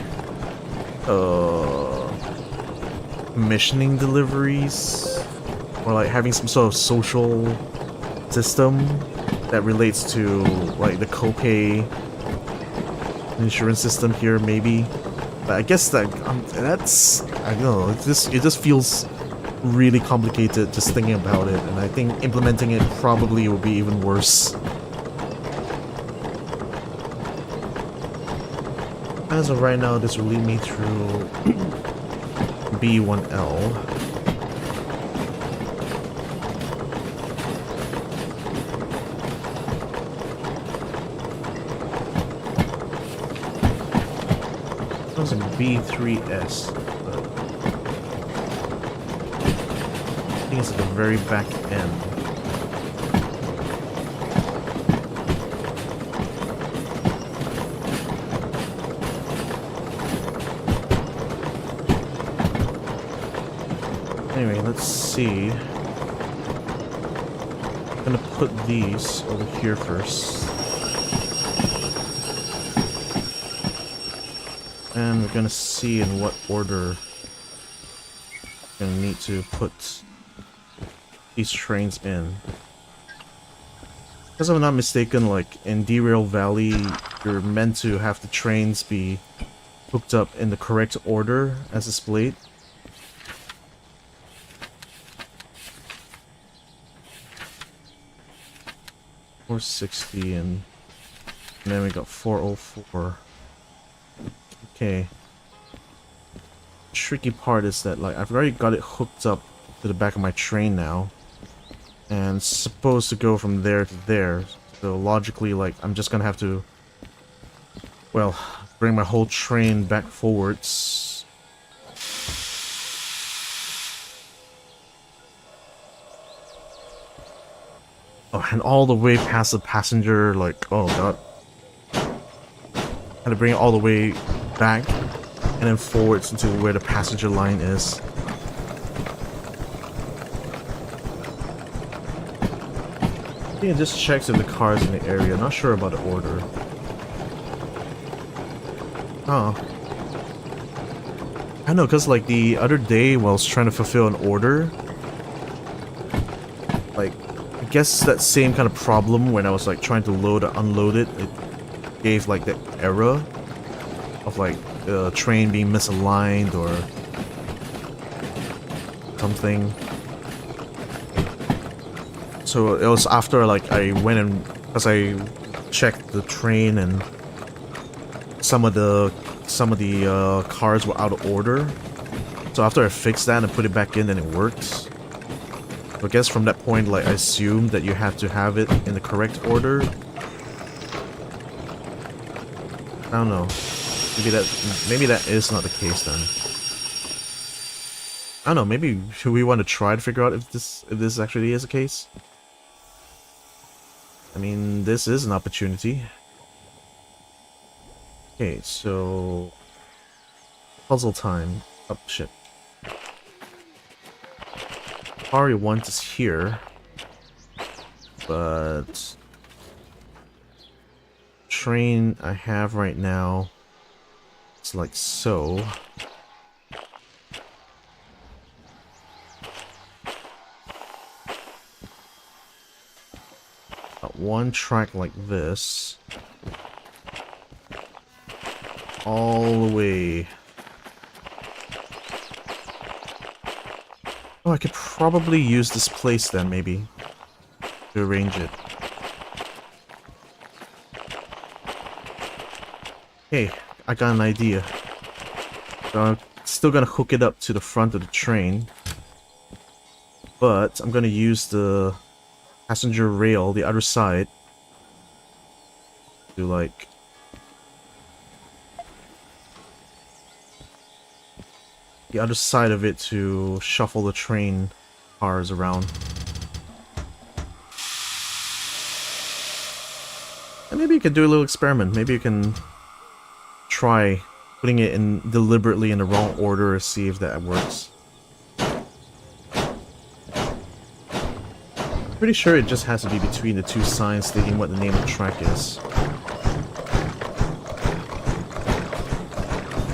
missioning deliveries, or like having some sort of social system that relates to like the copay insurance system here, maybe But I guess that's, I don't know, it just feels really complicated just thinking about it, and I think implementing it probably will be even worse. As of right now, this will lead me through B1L. There's a B3S, but I think it's at the very back end. Anyway, let's see. I'm gonna put these over here first. And we're gonna see in what order we're gonna need to put these trains in. Because if I'm not mistaken, like in Derail Valley, you're meant to have the trains be hooked up in the correct order as displayed. .460 and then we got 404. Okay. Tricky part is that like I've already got it hooked up to the back of my train now, and it's supposed to go from there to there. So logically, like I'm just gonna have to, well, bring my whole train back forwards. Oh, and all the way past the passenger, like, oh god. Had to bring it all the way back and then forwards into where the passenger line is. Yeah, just checks if the car's in the area. Not sure about the order. Oh. I know, because like the other day while I was trying to fulfill an order, like, I guess that same kind of problem when I was like trying to load or unload it, it gave like that error of like the train being misaligned or something. So it was after like I went and, because I checked the train and some of the cars were out of order. So after I fixed that and put it back in, then it worked. So I guess from that point, like I assumed that you have to have it in the correct order. I don't know. Maybe that is not the case then. I don't know. Maybe should we want to try to figure out if this actually is the case? I mean, this is an opportunity. Okay, so puzzle time. Oh shit. Car 1 is here, but train I have right now, it's like so. Got one track like this, all the way. Oh, I could probably use this place then, maybe, to arrange it. Hey, I got an idea. So I'm still gonna hook it up to the front of the train, but I'm gonna use the passenger rail, the other side, to like the other side of it to shuffle the train cars around. And maybe you could do a little experiment. Maybe you can try putting it in deliberately in the wrong order to see if that works. Pretty sure it just has to be between the two signs stating what the name of the track is.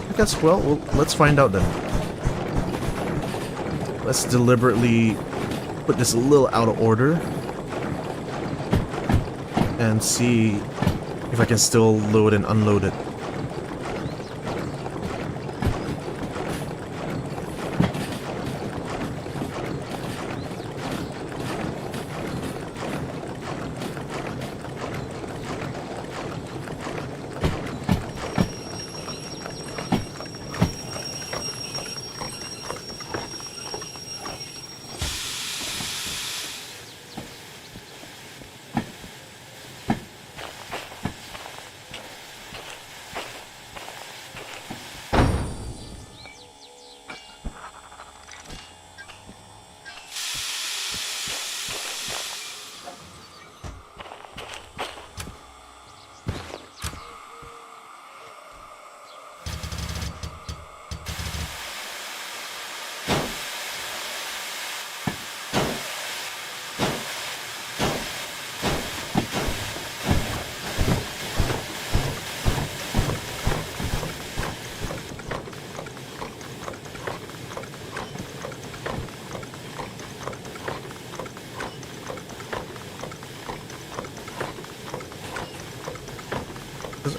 I guess, well, let's find out then. Let's deliberately put this a little out of order and see if I can still load and unload it.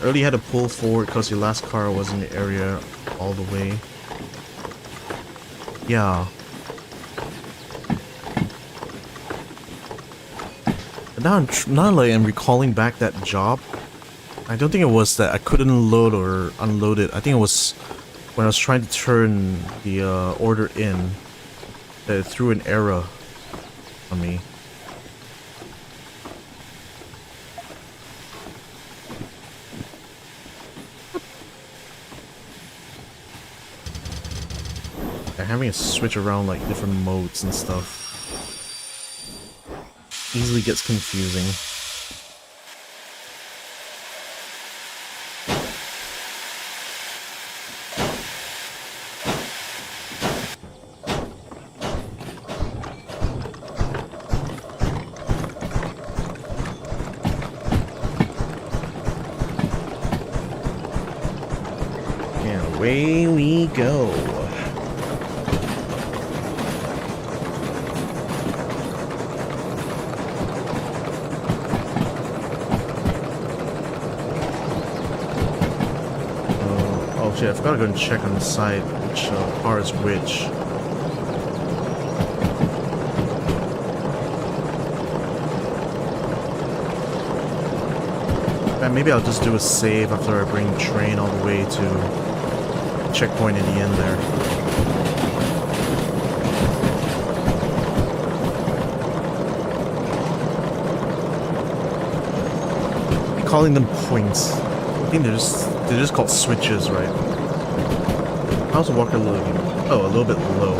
earlier you had to pull forward because your last car was in the area all the way. Yeah. But now like I'm recalling back that job. I don't think it was that I couldn't load or unload it. I think it was when I was trying to turn the order in that it threw an error on me. Yeah, having to switch around like different modes and stuff easily gets confusing. And away we go. Oh shit, I forgot to go and check on the side which car is which. And maybe I'll just do a save after I bring the train all the way to the checkpoint in the end there. Calling them points. I think they're just called switches, right? How's the walker loading? Oh, a little bit low.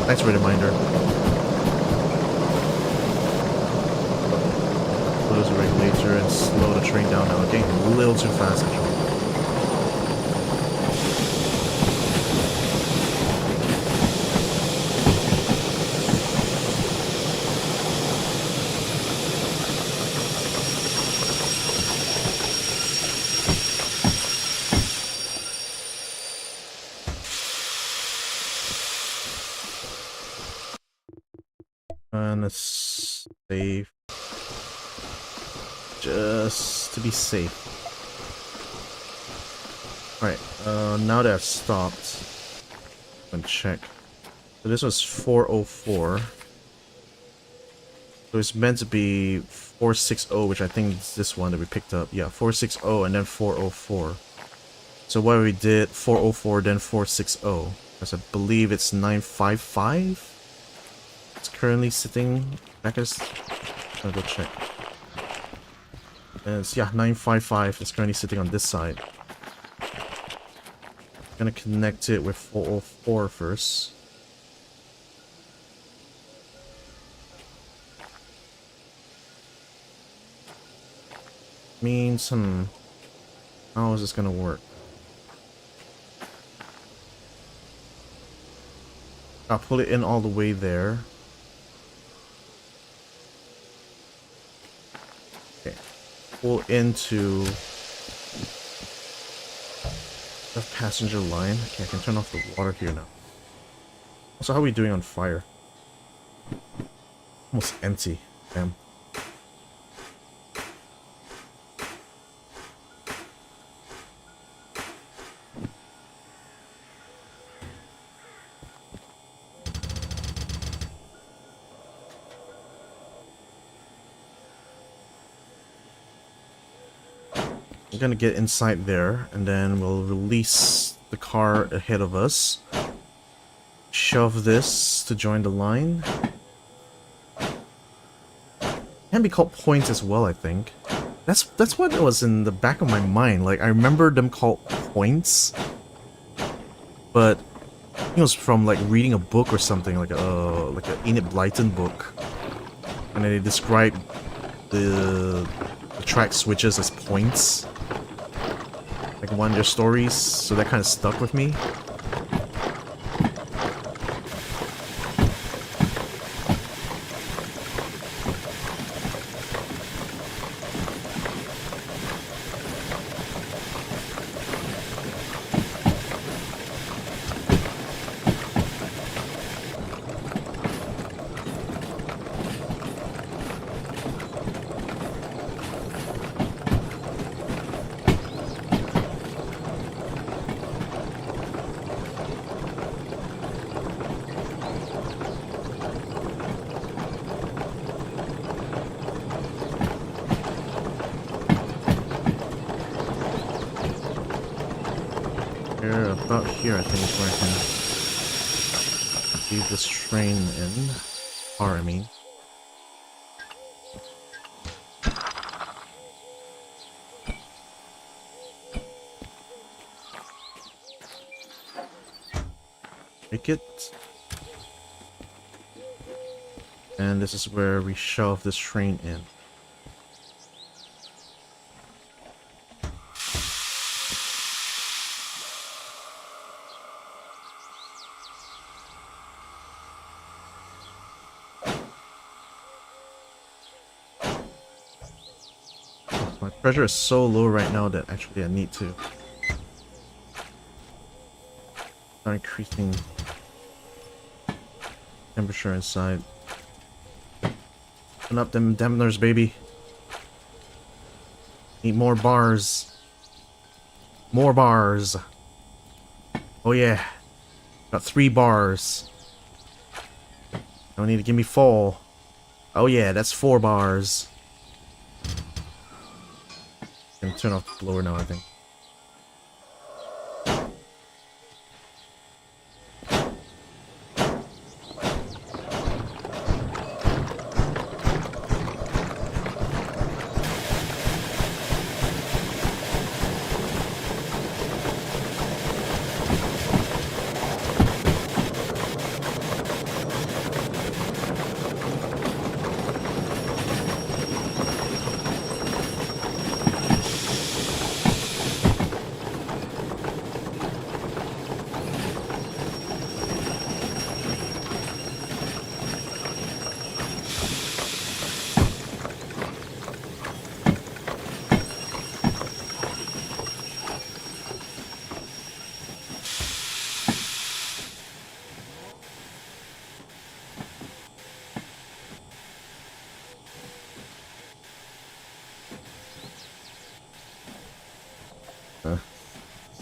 Thanks for the reminder. Close the regulator and slow the train down now. Getting a little too fast actually. And let's save. Just to be safe. Alright, now that I've stopped, I'm gonna check. So this was 404. So it's meant to be 460, which I think is this one that we picked up. Yeah, 460 and then 404. So what we did, 404 then 460. Because I believe it's 955. It's currently sitting back as... I'll go check. And it's, yeah, 955 is currently sitting on this side. Gonna connect it with 404 first. Means, how is this gonna work? I'll pull it in all the way there. Okay. Pull into the passenger line. Okay, I can turn off the water here now. Also, how are we doing on fire? Almost empty. Damn. We're gonna get inside there, and then we'll release the car ahead of us. Shove this to join the line. Can be called points as well, I think. That's what was in the back of my mind. Like I remember them called points, but I think it was from like reading a book or something, like an Enid Blyton book, and then they described the track switches as points. Like one of their stories, so that kind of stuck with me. About here, I think, is where I can leave this train in. Car, I mean. Make it. And this is where we shove this train in. My pressure is so low right now that actually I need to start increasing temperature inside. Open up them dampeners, baby. Need more bars. More bars. Oh yeah. Got 3 bars. Don't need to give me 4. Oh yeah, that's 4 bars. I'm gonna turn off the blower now, I think.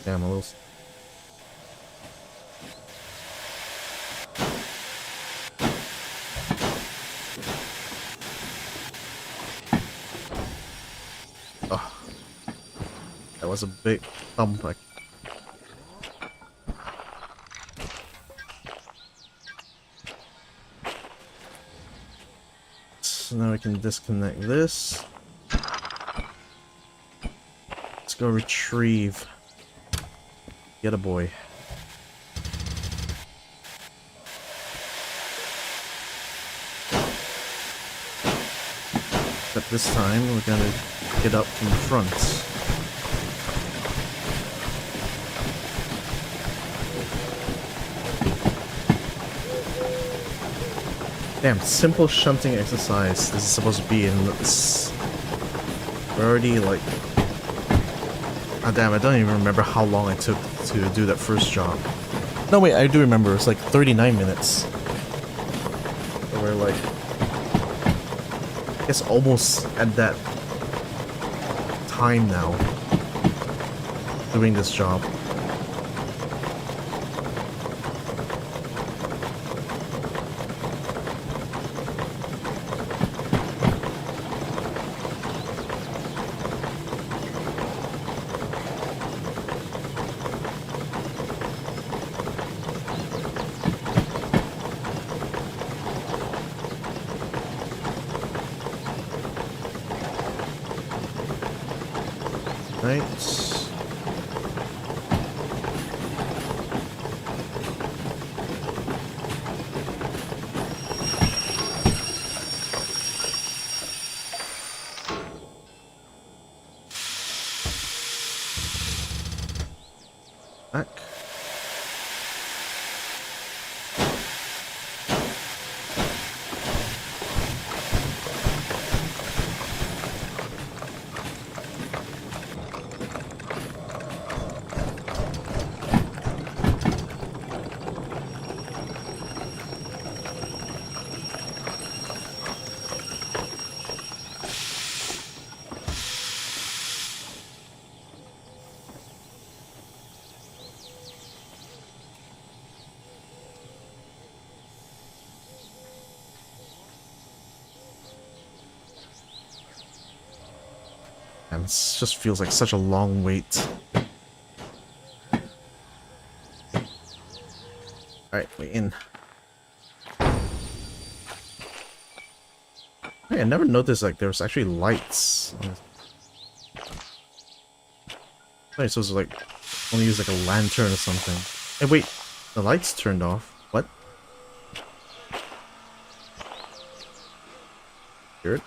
Yeah, I'm a little... Oh, that was a big thump. So now we can disconnect this. Let's go retrieve. Get a boy. But this time we're gonna get up from the front. Damn, simple shunting exercise this is supposed to be, and it's already like... Ah, damn, I don't even remember how long it took to do that first job. No, wait, I do remember. It's like 39 minutes. So we're like... I guess almost at that time now. Doing this job. Right. Back. And it just feels like such a long wait. Alright, we're in. Hey, I never noticed like there was actually lights on this. Right, so it's like only use like a lantern or something. Hey, wait, the lights turned off. What? Weird.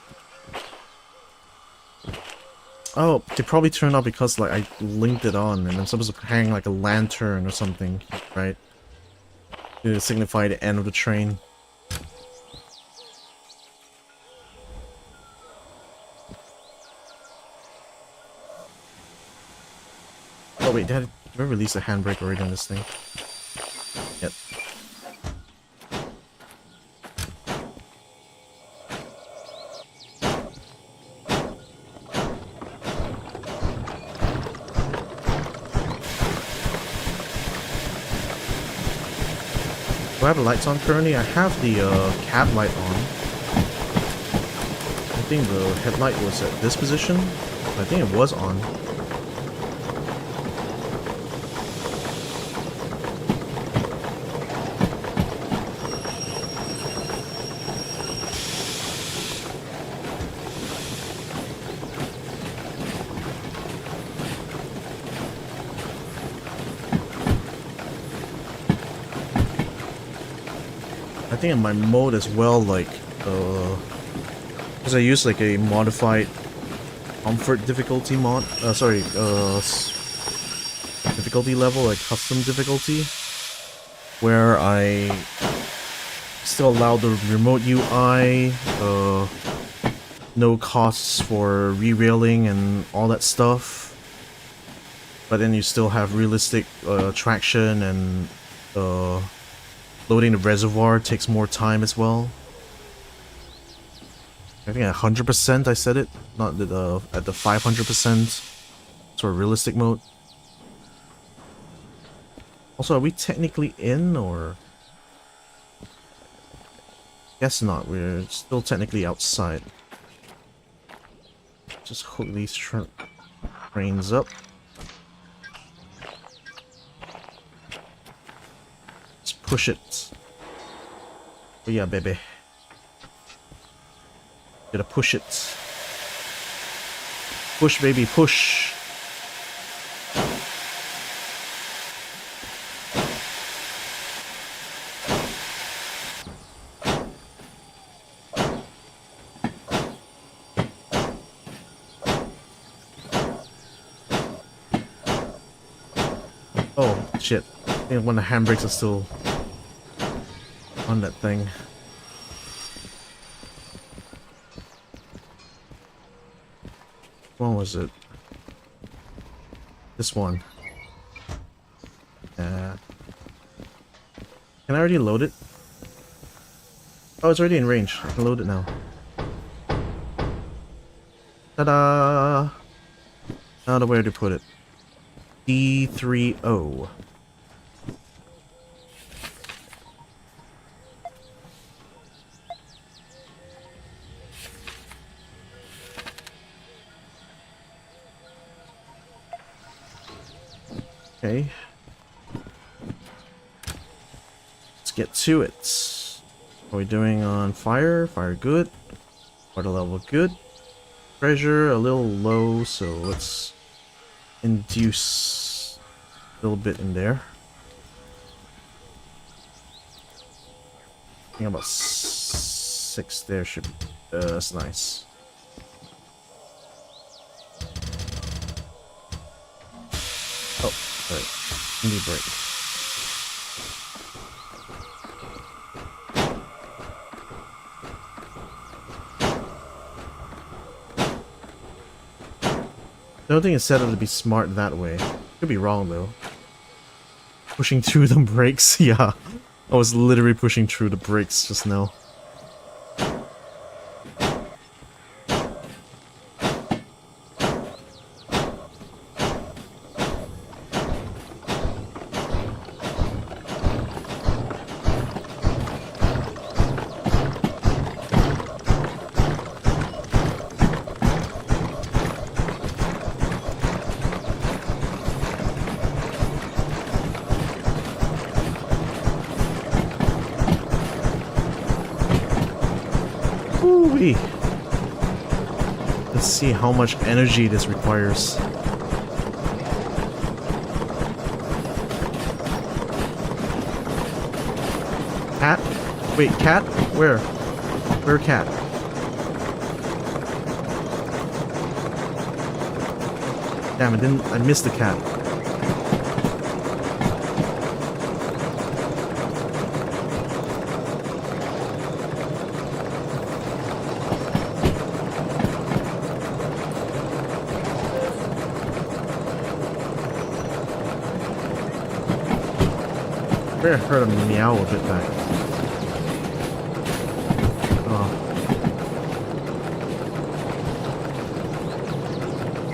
Oh, they probably turned off because like I linked it on and I'm supposed to hang like a lantern or something, right? To signify the end of the train. Oh wait, did I release the handbrake already on this thing? Yep. Do I have the lights on currently? I have the cab light on. I think the headlight was at this position. I think it was on. I think in my mode as well, like, because I use like a modified comfort difficulty mod, difficulty level, like custom difficulty, where I still allow the remote UI, no costs for re-railing and all that stuff, but then you still have realistic traction and loading the reservoir takes more time as well. I think at 100% I set it, not at the 500% sort of realistic mode. Also, are we technically in or? Guess not. We're still technically outside. Just hook these trains up. Push it. Oh yeah, baby. Gotta push it. Push, baby, push. Oh, shit. I think one of the handbrakes are still on that thing. What was it? This one. Can I already load it? Oh, it's already in range. I can load it now. Ta-da! Now where to put it? D30. Okay. Let's get to it. What are we doing on fire? Fire good. Water level good. Pressure a little low, so let's induce a little bit in there. I think about 6 there should be. That's nice. Oh, right. Need break. I don't think it's set up to be smart that way. Could be wrong though. Pushing through the brakes, yeah. I was literally pushing through the brakes just now. Woo-wee. Let's see how much energy this requires. Cat? Wait, cat? Where? Where cat? Damn, I missed the cat. I heard him meow a bit back. Oh.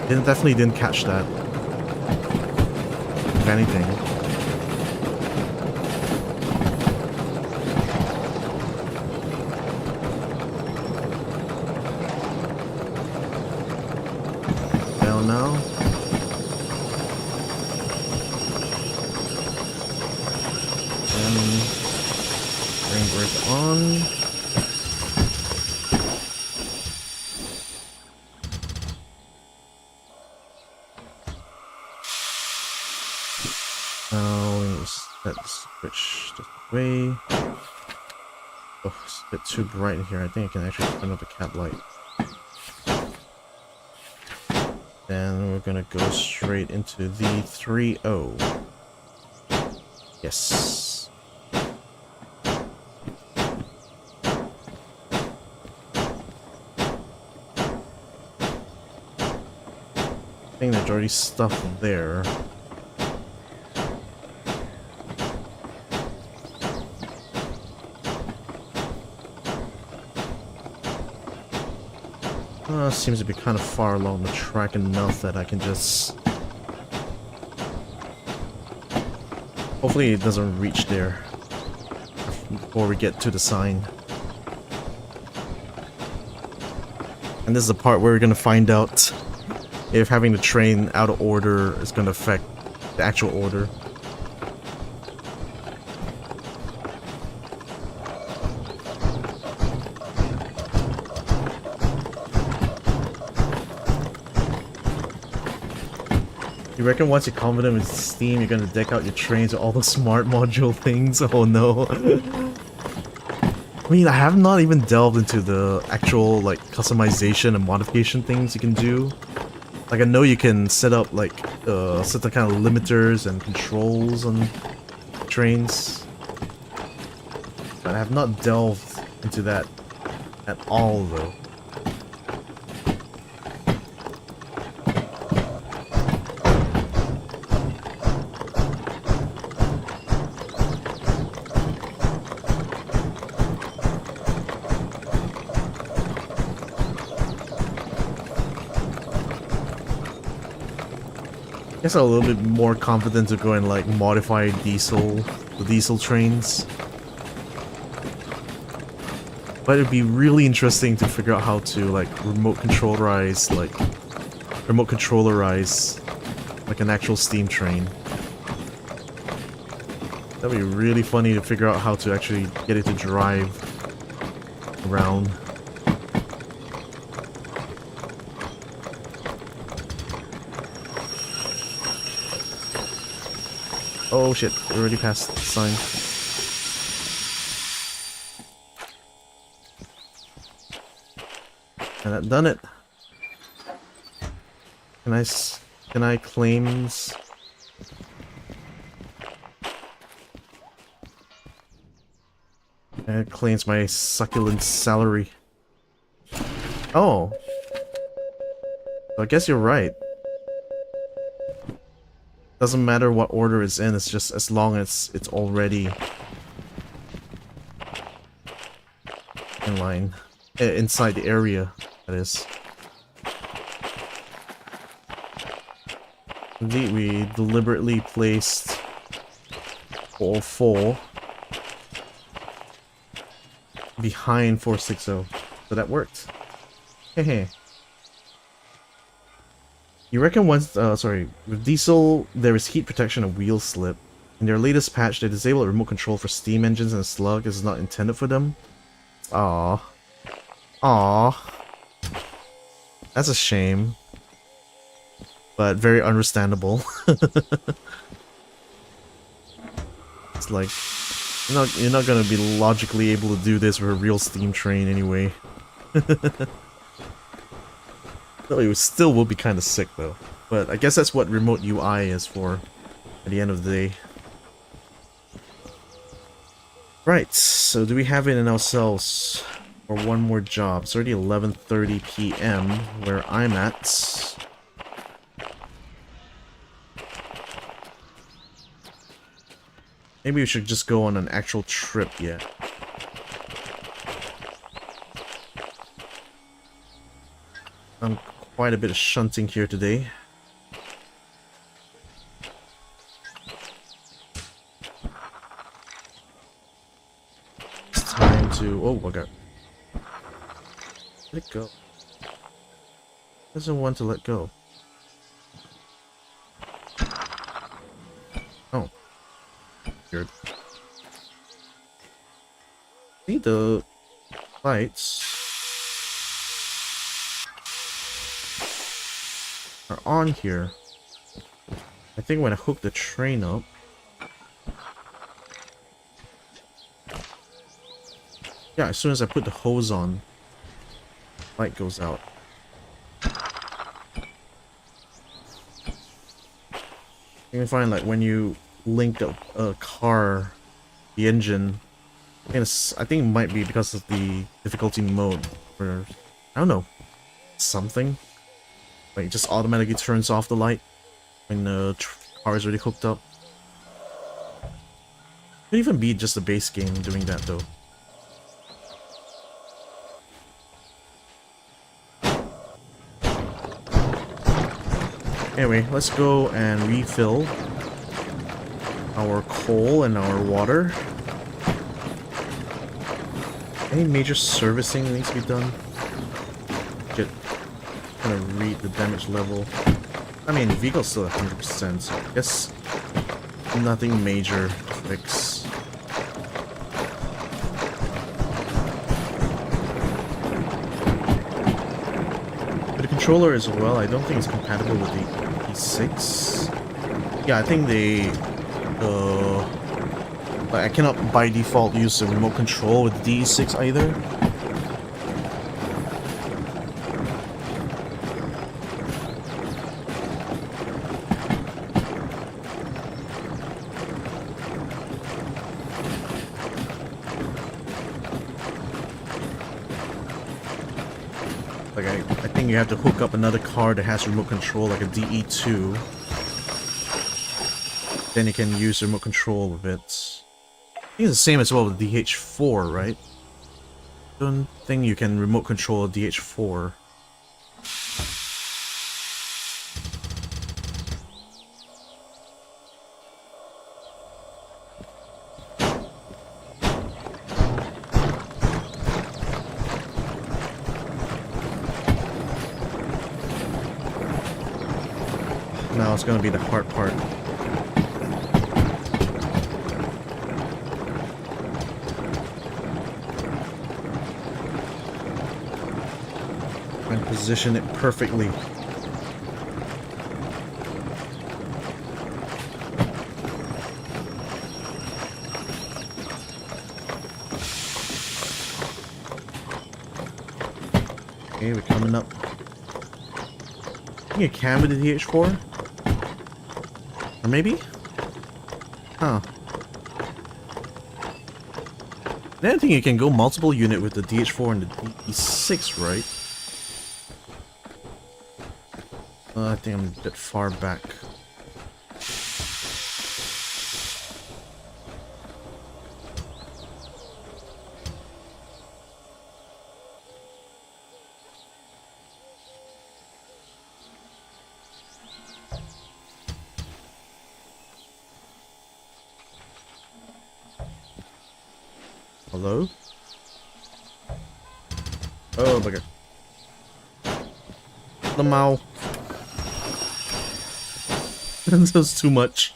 Definitely didn't catch that. If anything. Hell no. Bring break on. Now let's switch this way. Oh, it's a bit too bright in here. I think I can actually turn up the cat light. Then we're gonna go straight into the 3-0. Yes. I think there's already stuff there. Seems to be kind of far along the track enough that I can just... Hopefully it doesn't reach there before we get to the sign. And this is the part where we're gonna find out if having the train out of order is gonna affect the actual order. You reckon once you're confident with Steam, you're gonna deck out your trains with all the smart module things? Oh no. I mean, I have not even delved into the actual, like, customization and modification things you can do. Like, I know you can set up, like, set the kind of limiters and controls on trains. But I have not delved into that at all, though. I guess I'm a little bit more confident to go and like modify the diesel trains. But it'd be really interesting to figure out how to like remote controllerize like an actual steam train. That'd be really funny to figure out how to actually get it to drive around. Oh shit, we already passed the sign. And that done it. Can I claims? And it claims my succulent salary. Oh. I guess you're right. Doesn't matter what order it's in, it's just as long as it's already in line. Inside the area, that is. Indeed, we deliberately placed 4-4 behind 460, so that worked. Hehe. You reckon once, with diesel, there is heat protection and wheel slip. In their latest patch, they disabled remote control for steam engines and slug. This is not intended for them. Aww. Aw. That's a shame. But very understandable. It's like you're not gonna be logically able to do this with a real steam train anyway. Though it still will be kind of sick though. But I guess that's what remote UI is for at the end of the day. Right, so do we have it in ourselves for one more job? It's already 11:30 p.m. where I'm at. Maybe we should just go on an actual trip yet. Quite a bit of shunting here today. It's time to... Oh, okay. Let it go. Doesn't want to let go. Oh. Weird. See the lights are on here. I think when I hook the train up, yeah, as soon as I put the hose on, light goes out. You can find like when you link a car, the engine, I think it might be because of the difficulty mode, or I don't know, something. Like, it just automatically turns off the light when the car is already hooked up. Could even be just the base game doing that though. Anyway, let's go and refill our coal and our water. Any major servicing that needs to be done? Get gonna read the damage level. I mean, vehicle's still at 100%, so I guess nothing major to fix. For the controller as well, I don't think it's compatible with the E6. Yeah, I think they like I cannot by default use the remote control with the DE6 either. Like I think you have to hook up another car that has remote control, like a DE2. Then you can use remote control of it. I think it's the same as well with DH4, right? Don't think you can remote control a DH4. Now it's gonna be the hard part. And position it perfectly. Okay, we're coming up. I think you can with the DH4? Or maybe? Huh. I don't think you can go multiple unit with the DH4 and the DE6, right? I think I'm a bit far back. Hello? Oh my god. The Mao. That was too much.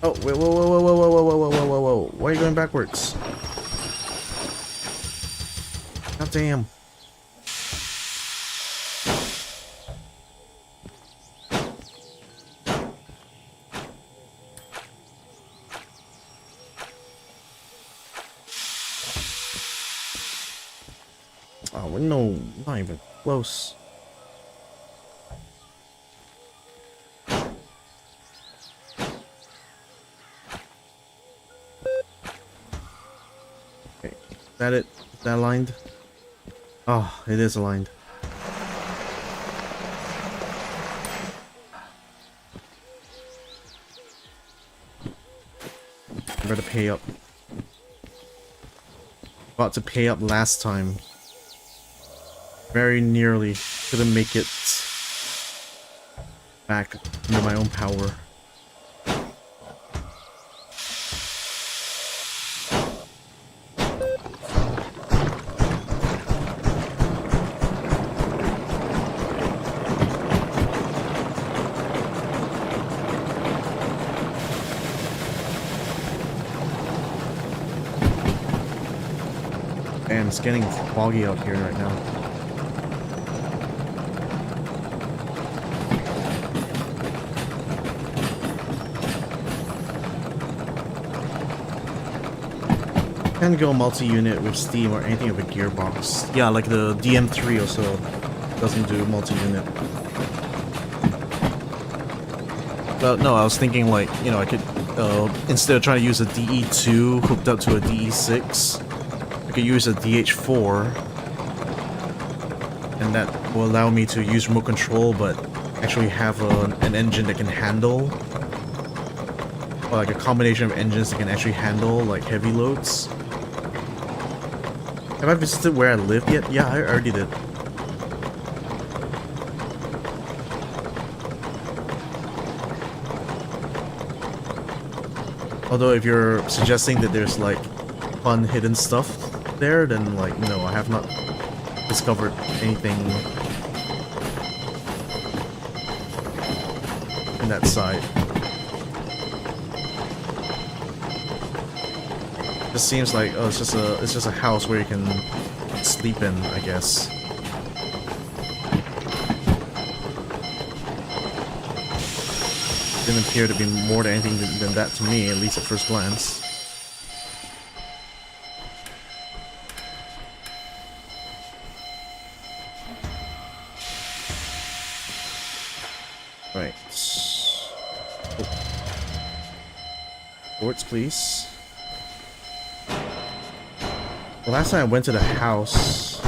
Oh, wait, whoa, whoa, whoa, whoa, whoa, whoa, whoa, whoa, whoa, whoa. Why are you going backwards? God damn. Oh, no, not even close. Okay, is that it? Is that aligned? Oh, it is aligned. I better pay up. About to pay up last time. Very nearly couldn't make it back under my own power. And it's getting foggy out here right now. Can't go multi-unit with Steam or anything with a gearbox. Yeah, like the DM3 also doesn't do multi-unit. But no, I was thinking like, you know, I could, instead of trying to use a DE2 hooked up to a DE6, I could use a DH4, and that will allow me to use remote control, but actually have an engine that can handle, or like a combination of engines that can actually handle like heavy loads. Have I visited where I live yet? Yeah, I already did. Although if you're suggesting that there's like fun hidden stuff there, then like no, I have not discovered anything in that side. It seems like oh, it's just a house where you can sleep in, I guess. Didn't appear to be more than anything than that to me, at least at first glance. Right. Oh. Ports, please. The last time I went to the house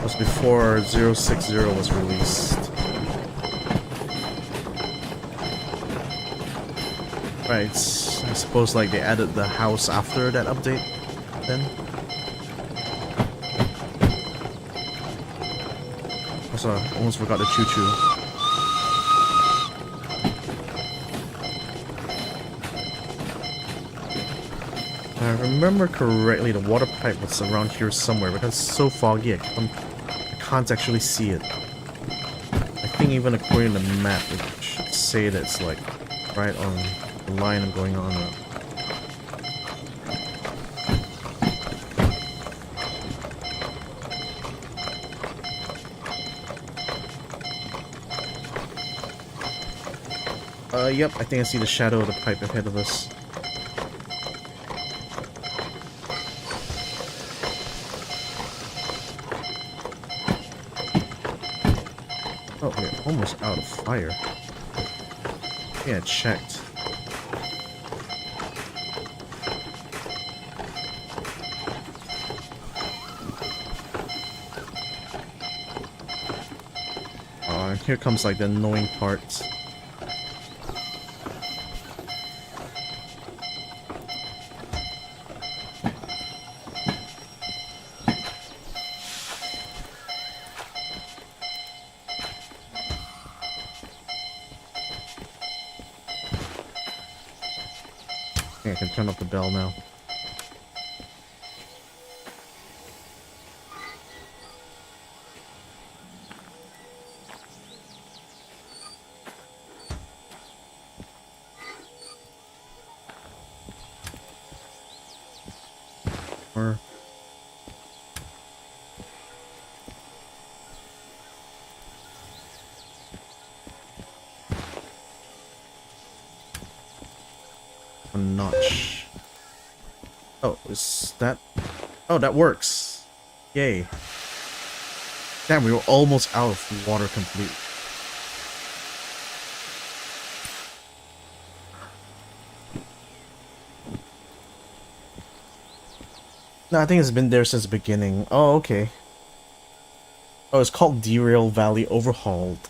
was before 060 was released. Right, I suppose like they added the house after that update then. Also, I almost forgot the choo-choo. If I remember correctly, the water pipe was around here somewhere because it's so foggy I can't actually see it. I think even according to the map it should say that it's like right on the line I'm going on now. Yep, I think I see the shadow of the pipe ahead of us. Oh, we're almost out of fire. Yeah, I checked. Here comes like the annoying part. Okay, I can turn up the bell now. a notch. Oh, is that? Oh, that works. Yay. Damn, we were almost out of water completely. No, I think it's been there since the beginning. Oh, okay. Oh, it's called Derail Valley Overhauled.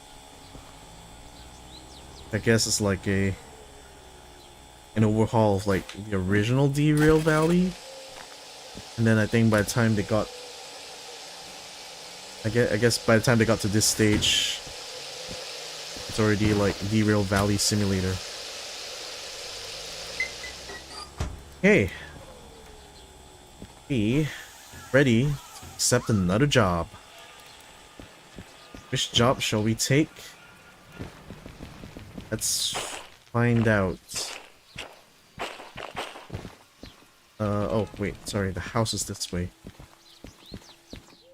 I guess it's like an overhaul of like the original Derail Valley. And then I think by the time they got I guess by the time they got to this stage, it's already like Derail Valley Simulator. Okay. Be ready to accept another job. Which job shall we take? Let's find out. Oh wait, sorry, the house is this way.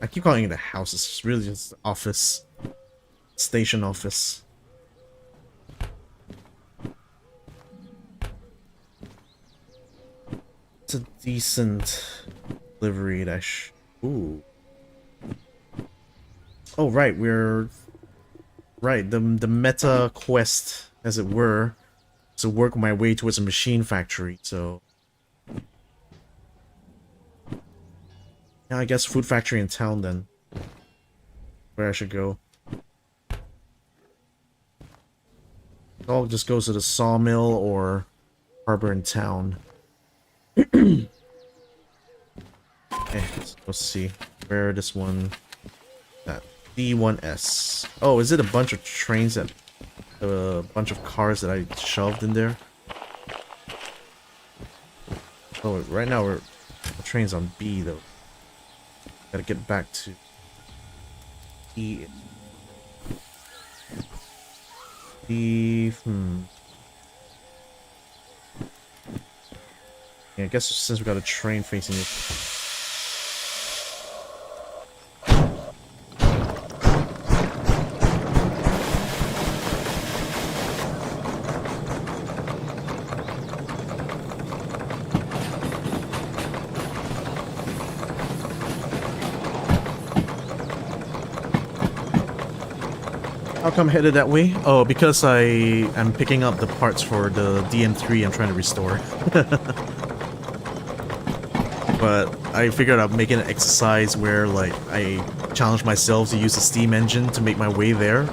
I keep calling it the house, it's really just the office. Station office. It's a decent livery dash. Ooh. Oh right, we're right, the meta quest, as it were, is to work my way towards a machine factory, so yeah, I guess food factory in town then. Where I should go. I'll just go to the sawmill or harbor in town. Okay, let's see. Where this one... That D1S. Oh, is it a bunch of trains that... A bunch of cars that I shoved in there? Oh, right now the train's on B though. Gotta get back to E. Yeah, I guess since we got a train facing it. How come headed that way? Oh, because I am picking up the parts for the DM3 I'm trying to restore. But I figured I'd make it an exercise where like I challenge myself to use the steam engine to make my way there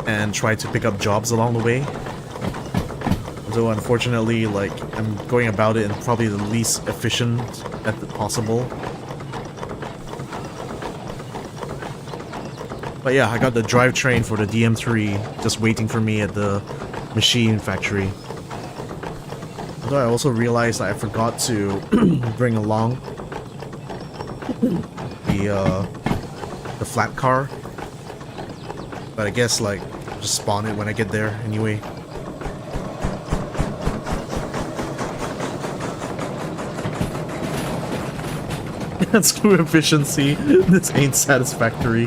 and try to pick up jobs along the way. Though unfortunately, like, I'm going about it in probably the least efficient method possible. But yeah, I got the drivetrain for the DM3 just waiting for me at the machine factory. Although I also realized that I forgot to bring along the flat car. But I guess like just spawn it when I get there anyway. Screw efficiency. This ain't satisfactory.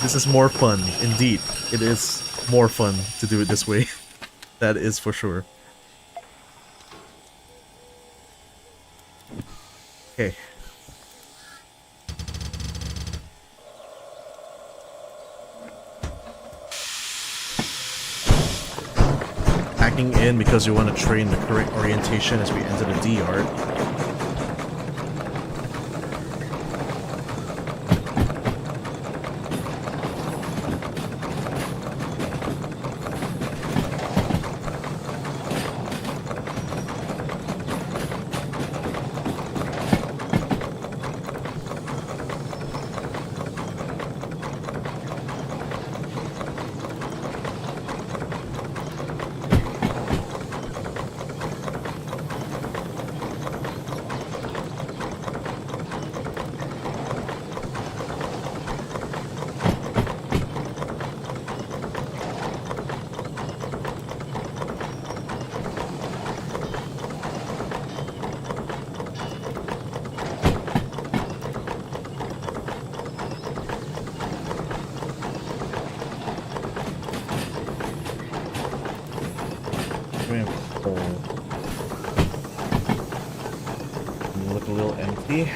This is more fun. Indeed, it is more fun to do it this way. That is for sure. Okay. Packing in because we want to train the correct orientation as we enter the D yard. You look a little empty.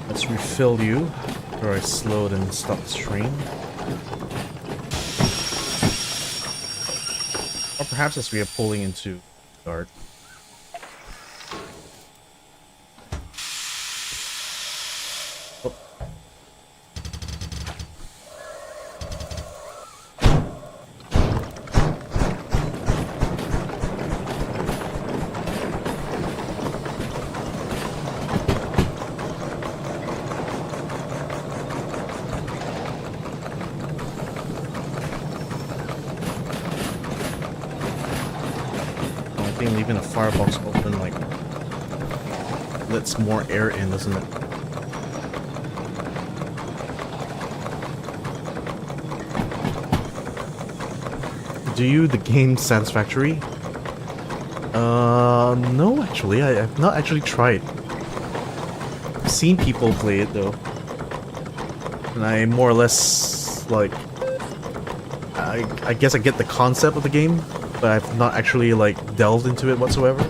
Let's refill you before I slowed and stop the stream. Or perhaps as we are pulling into guard. Oh. I think leaving a firebox open like lets more air in, doesn't it? Do you the game satisfactory? No, actually, I've not actually tried. I've seen people play it though, and I more or less like. I guess I get the concept of the game, but I've not actually like delved into it whatsoever.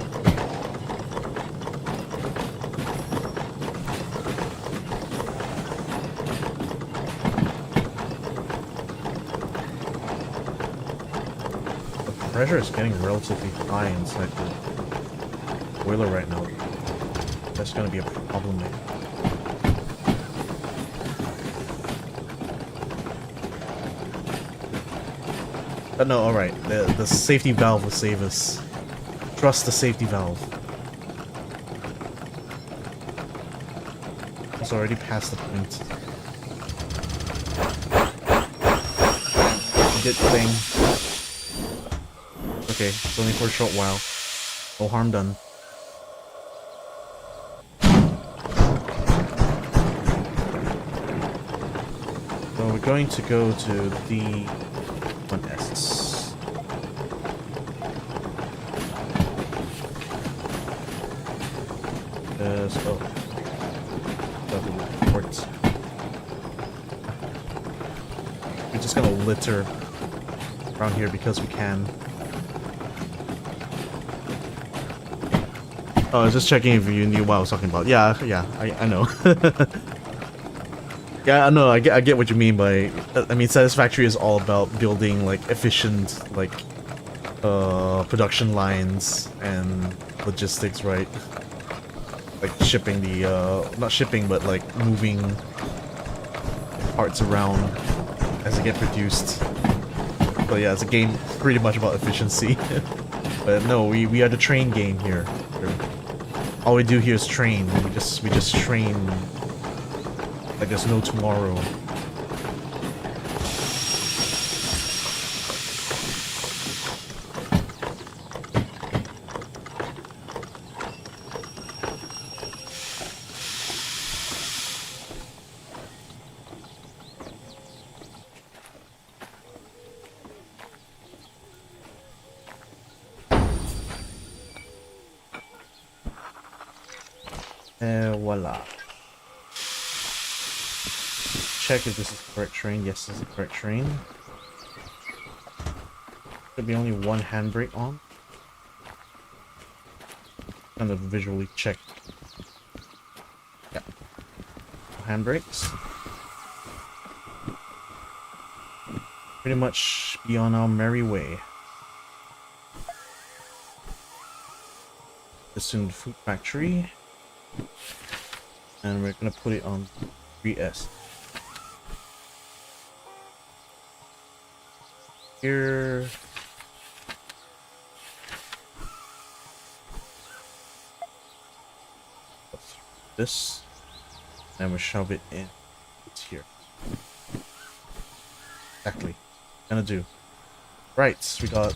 The pressure is getting relatively high inside the boiler right now. That's gonna be a problem maybe. But no, alright. The safety valve will save us. Trust the safety valve. It's already past the point. Good thing. Okay, it's only for a short while. No harm done. So we're going to go to the 1S. Oh. Double ports. We're just gonna litter around here because we can. Oh, I was just checking if you knew what I was talking about. Yeah, I know. Yeah, I know. I get what you mean by. I mean, Satisfactory is all about building like efficient, like, production lines and logistics, right? Like shipping the, not shipping, but like moving parts around as they get produced. So yeah, it's a game pretty much about efficiency. But no, we are the train game here. All we do here is train. We just train. Like there's no tomorrow. Voila. Check if this is the correct train. Yes, this is the correct train. Should be only one handbrake on. Kind of visually check. Yeah. Handbrakes. Pretty much be on our merry way. This in the food factory. And we're gonna put it on 3S. Here. This. And we shove it in. It's here. Exactly. Gonna do. Right, we got.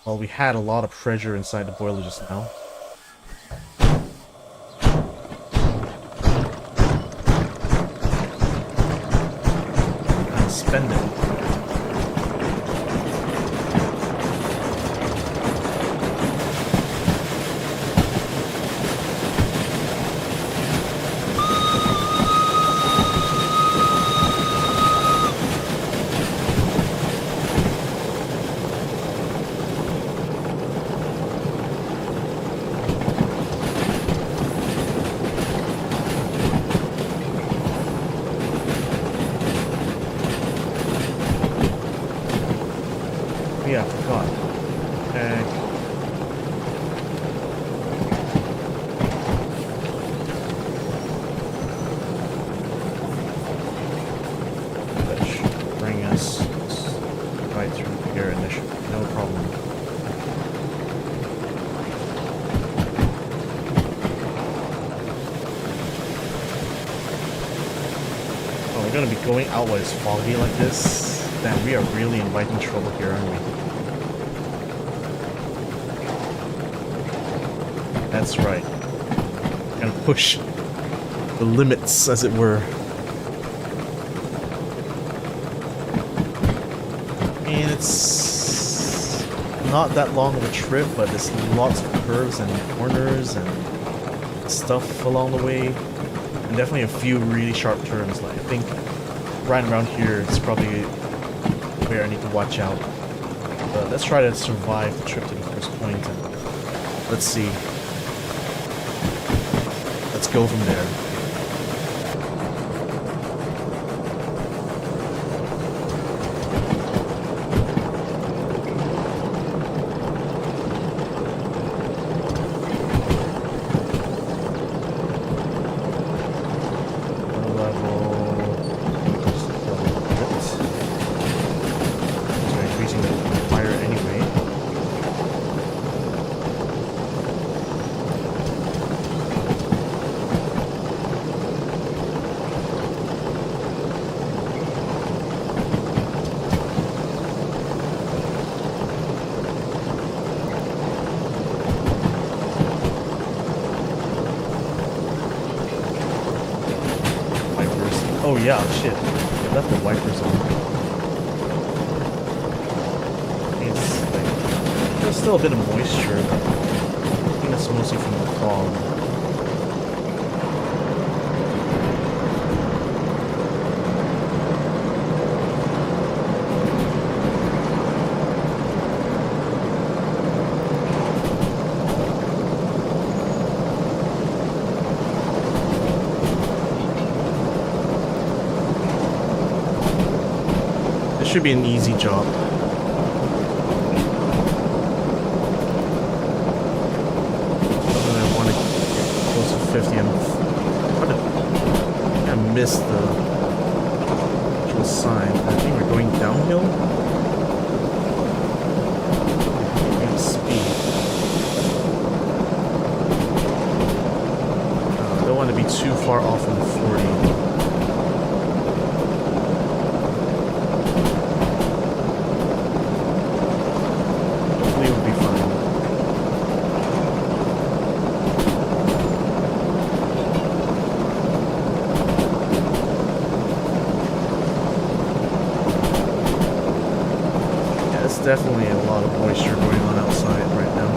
Well, we had a lot of pressure inside the boiler just now. And spend it. gonna be going out while it's foggy like this, then we are really inviting trouble here, aren't we? That's right. We're gonna push the limits, as it were. And it's not that long of a trip, but there's lots of curves and corners and stuff along the way. And definitely a few really sharp turns. Like, I think right around here is probably where I need to watch out. But let's try to survive the trip to the first point, and let's see. Let's go from there. Oh yeah, shit. I left the wipers on. It's like, there's still a bit of moisture, but I think that's mostly from the fog. Should be an easy job. I want to get close to 50. I missed the actual sign. I think we're going downhill. Speed. I don't want to be too far off from 40. Definitely a lot of moisture going on outside right now.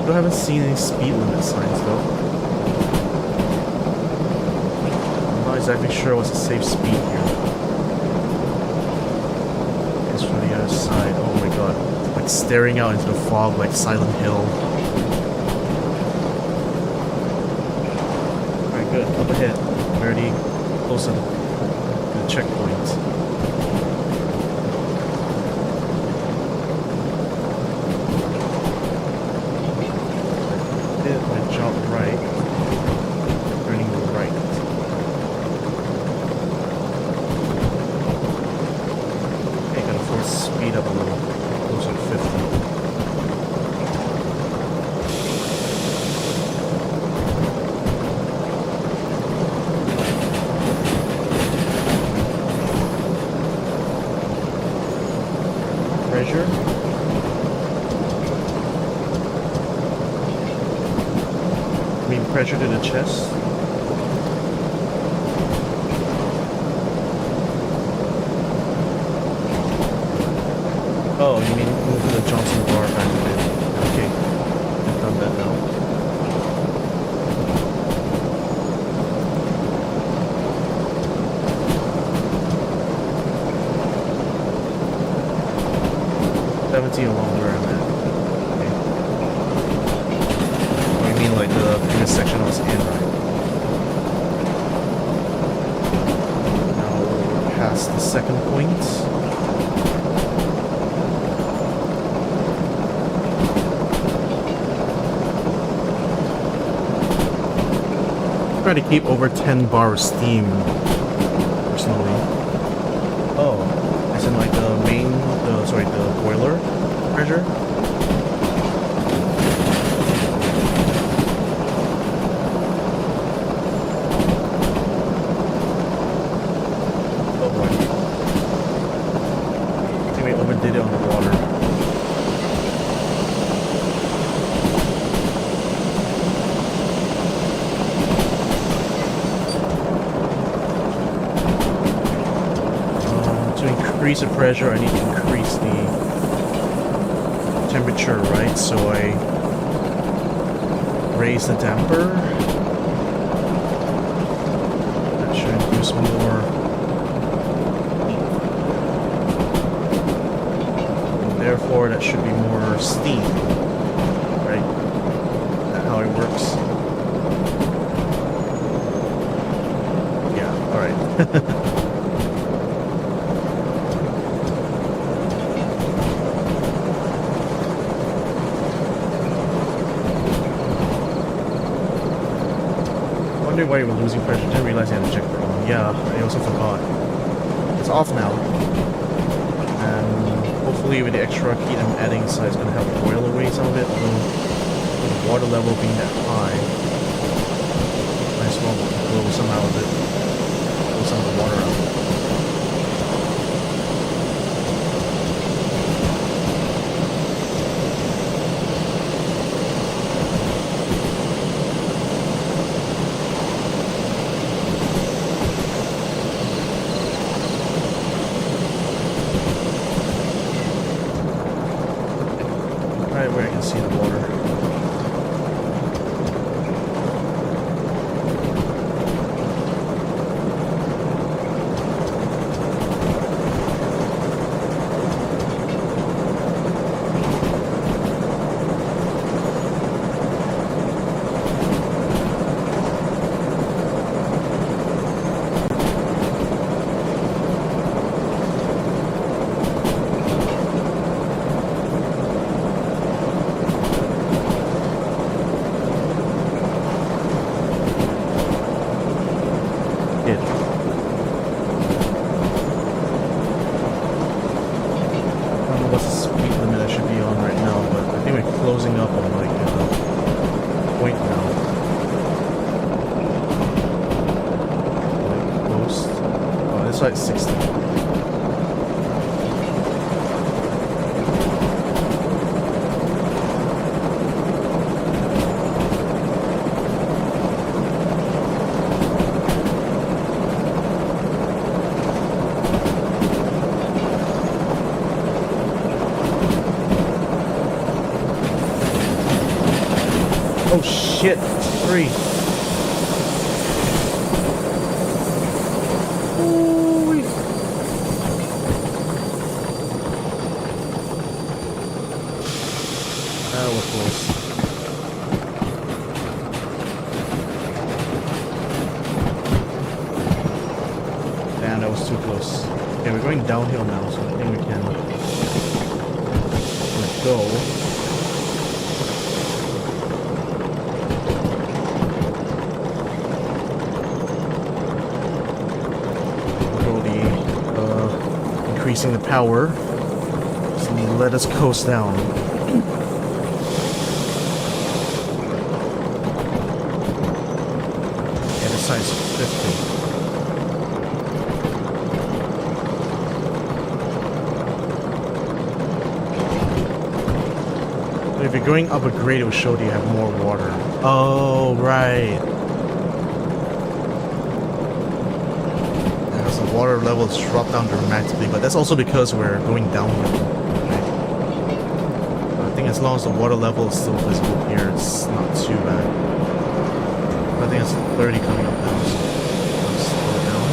I haven't seen any speed limit signs though. I'm not exactly sure what's a safe speed here. It's from the other side. Oh my god. Like staring out into the fog like Silent Hill. Alright, good. Up ahead. We're already close to the checkpoint. Right, turning right. Okay, gotta force speed up a little, closer to 50. Pressure. Pressure to the chest. Oh, you mean move the Johnson bar back a bit. Okay, I've done that now. Along where I'm at. Like the previous section I was in, right? Now we're past the second point. Try to keep over 10 bar of steam, personally. Oh, as in like the main, the boiler pressure? did it on the water. To increase the pressure, I need to increase the temperature, right? So I raise the damper. That should induce more. And therefore, that should be more steam, right? Is that how it works? Yeah, alright. Why you were losing pressure. Didn't realize you had to check for on. Yeah, I also forgot. It's off now. And hopefully with the extra heat I'm adding inside, it's going to help boil away some of it. Although with the water level being that high, might as well blow some out of it. Blow some of the water out. Where I can see the water. Like 60. Oh shit, 3. Damn, that was too close. Okay, we're going downhill now, so I think we can let go. Increasing the power, so let us coast down. Yeah, the size 50. If you're going up a grade, it will show that you have more water. Oh, right. Water levels drop down dramatically, but that's also because we're going downhill. Right? I think as long as the water level is still visible here, it's not too bad. I think it's 30 coming up now, so let's slow it down.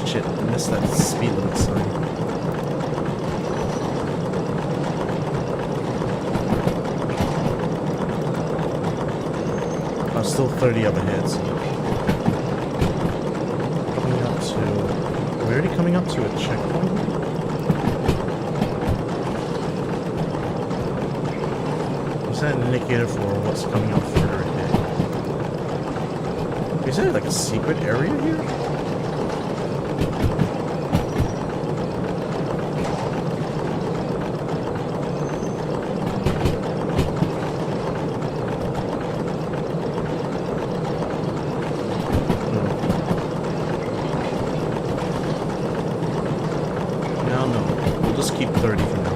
Shit, I missed that speed limit sign. Oh, still 30 up ahead. So coming up to. Are we already coming up to a checkpoint? Is that an indicator for what's coming up further ahead? Is there like a secret area here? No, we'll just keep 30 for now.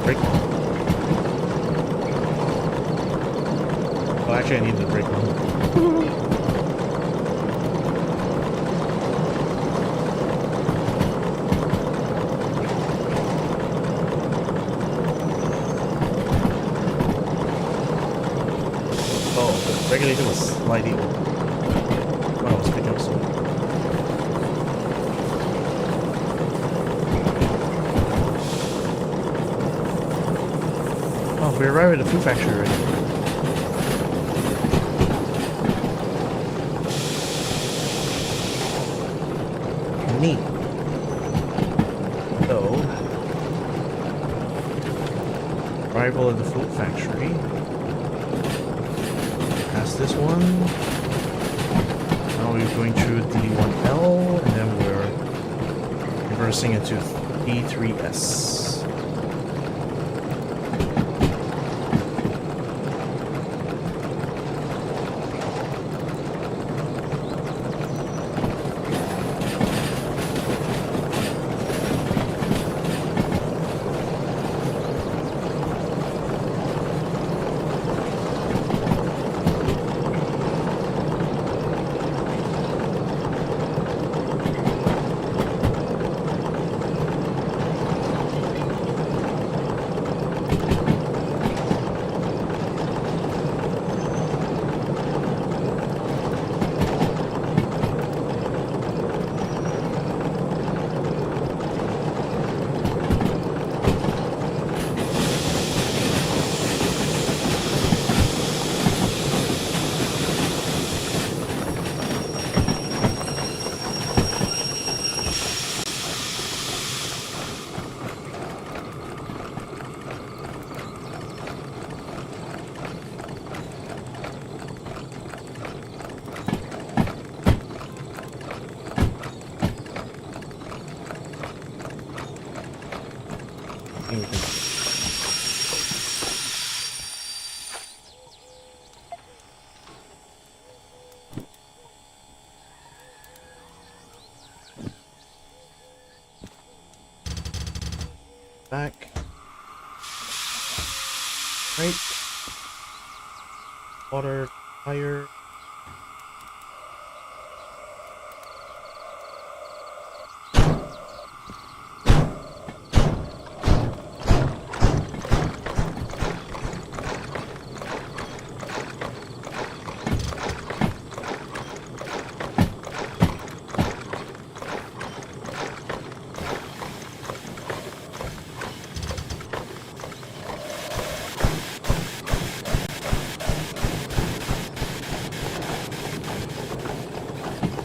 Brake. Oh, actually, I need the brake one. Oh, the regulator was sliding. Wow, I was picking up slow. Oh, we arrived at the food factory already. Neat. So, arrival at the food factory. Past this one. Now we're going through D1L, and then we're reversing into D3S. Back. Right. Water, fire.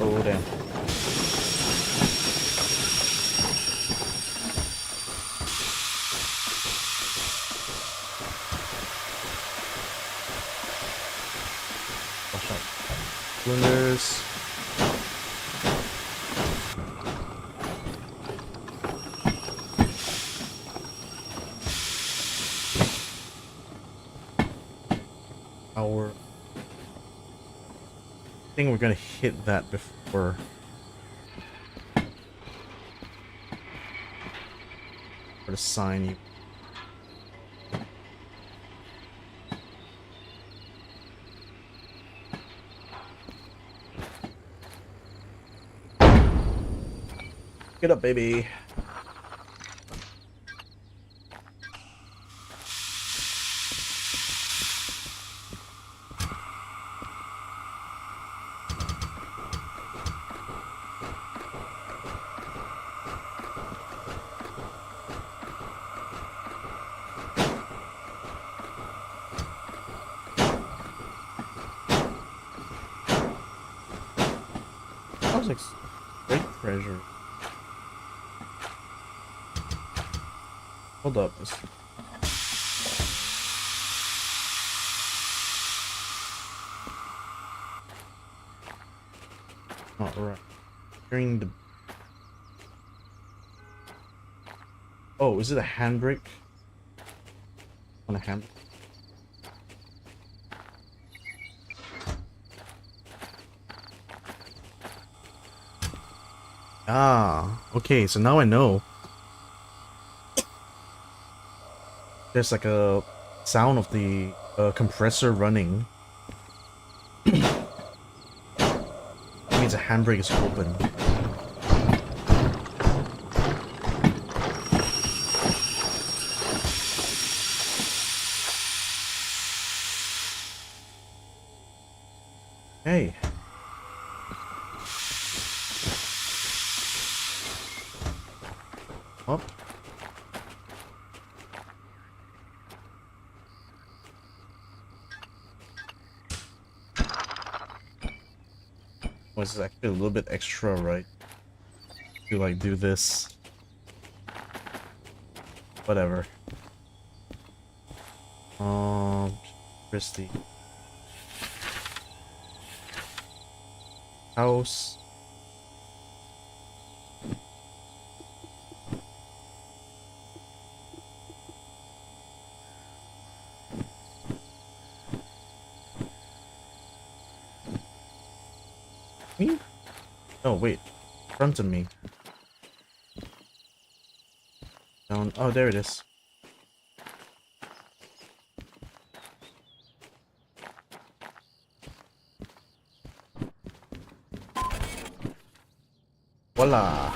Oh, damn. Watch out. Cylinders. Power. I think we're gonna hit that before. For the sign you. Get up, baby. treasure. Hold up. Not right. Hearing the. Oh, is it a handbrake? On a hand. Ah, okay, so now I know. There's like a sound of the compressor running. It means a handbrake is open. Hey. Up. Was actually a little bit extra, right? To like do this. Whatever. Christy. House. Me? Oh wait. In front of me. Down. Oh, there it is. Voila.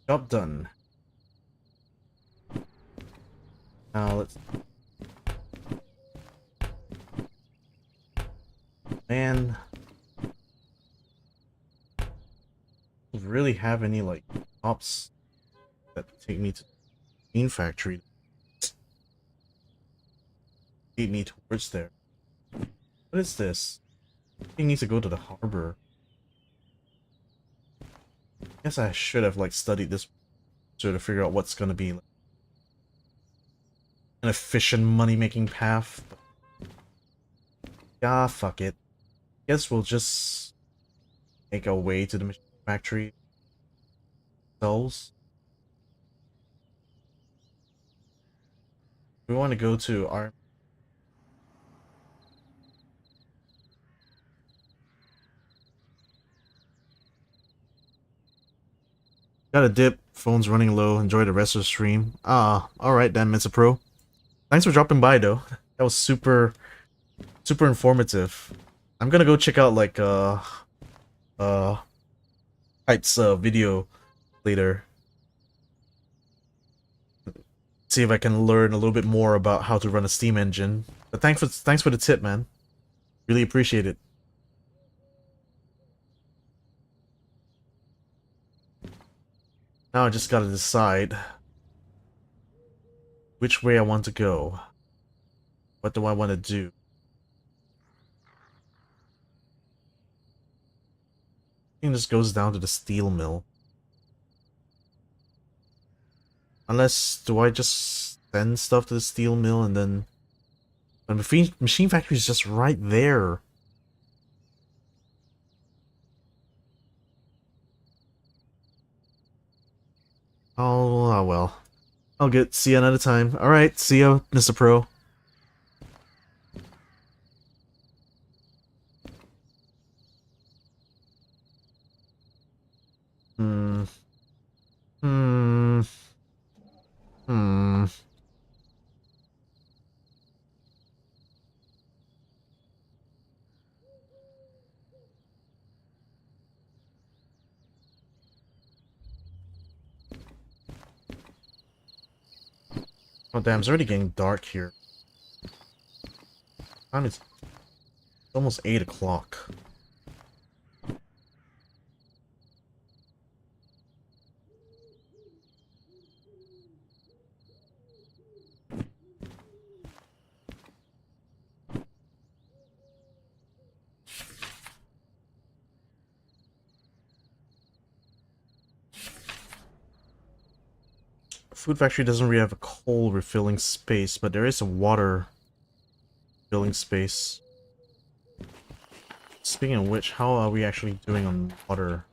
Job done. Now let's. Man. Really have any like ops that take me to the bean factory? Lead me towards there. What is this? I need to go to the harbor. Guess I should have like studied this to figure out what's gonna be like, an efficient money-making path. But, yeah, fuck it. Guess we'll just make our way to the machine factory ourselves. We want to go to our. Got a dip. Phone's running low. Enjoy the rest of the stream. Ah, alright then, Mr. Pro. Thanks for dropping by, though. That was super informative. I'm gonna go check out, like, Heights, video later. See if I can learn a little bit more about how to run a Steam engine. But thanks for the tip, man. Really appreciate it. Now I just gotta decide which way I want to go. What do I want to do? I think this goes down to the steel mill. Unless, do I just send stuff to the steel mill and then... The machine factory is just right there. Oh well. I'll see you another time. Alright, see ya, Mr. Pro. Hmm. Hmm. Hmm. Oh damn, it's already getting dark here. Time is almost 8 o'clock. food factory doesn't really have a coal refilling space, but there is a water filling space. Speaking of which, how are we actually doing on water?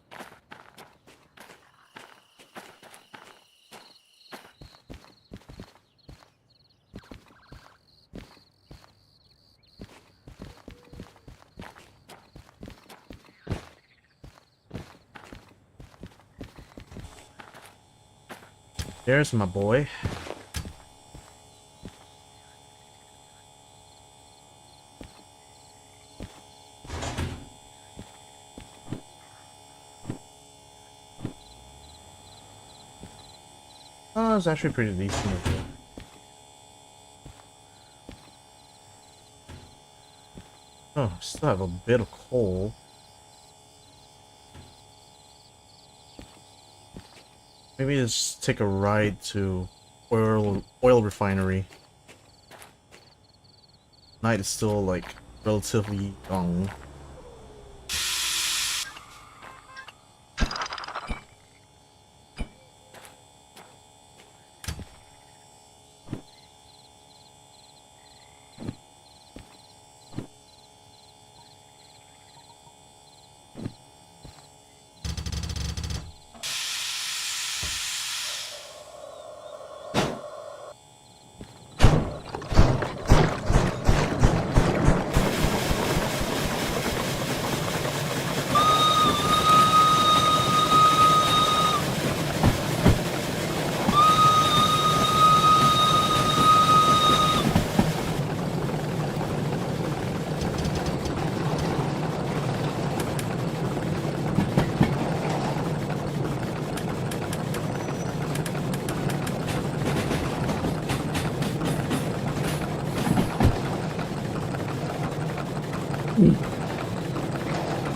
There's my boy. Oh, it's actually pretty decent as well. Oh, still have a bit of coal. Maybe just take a ride to oil refinery. Night is still like relatively young.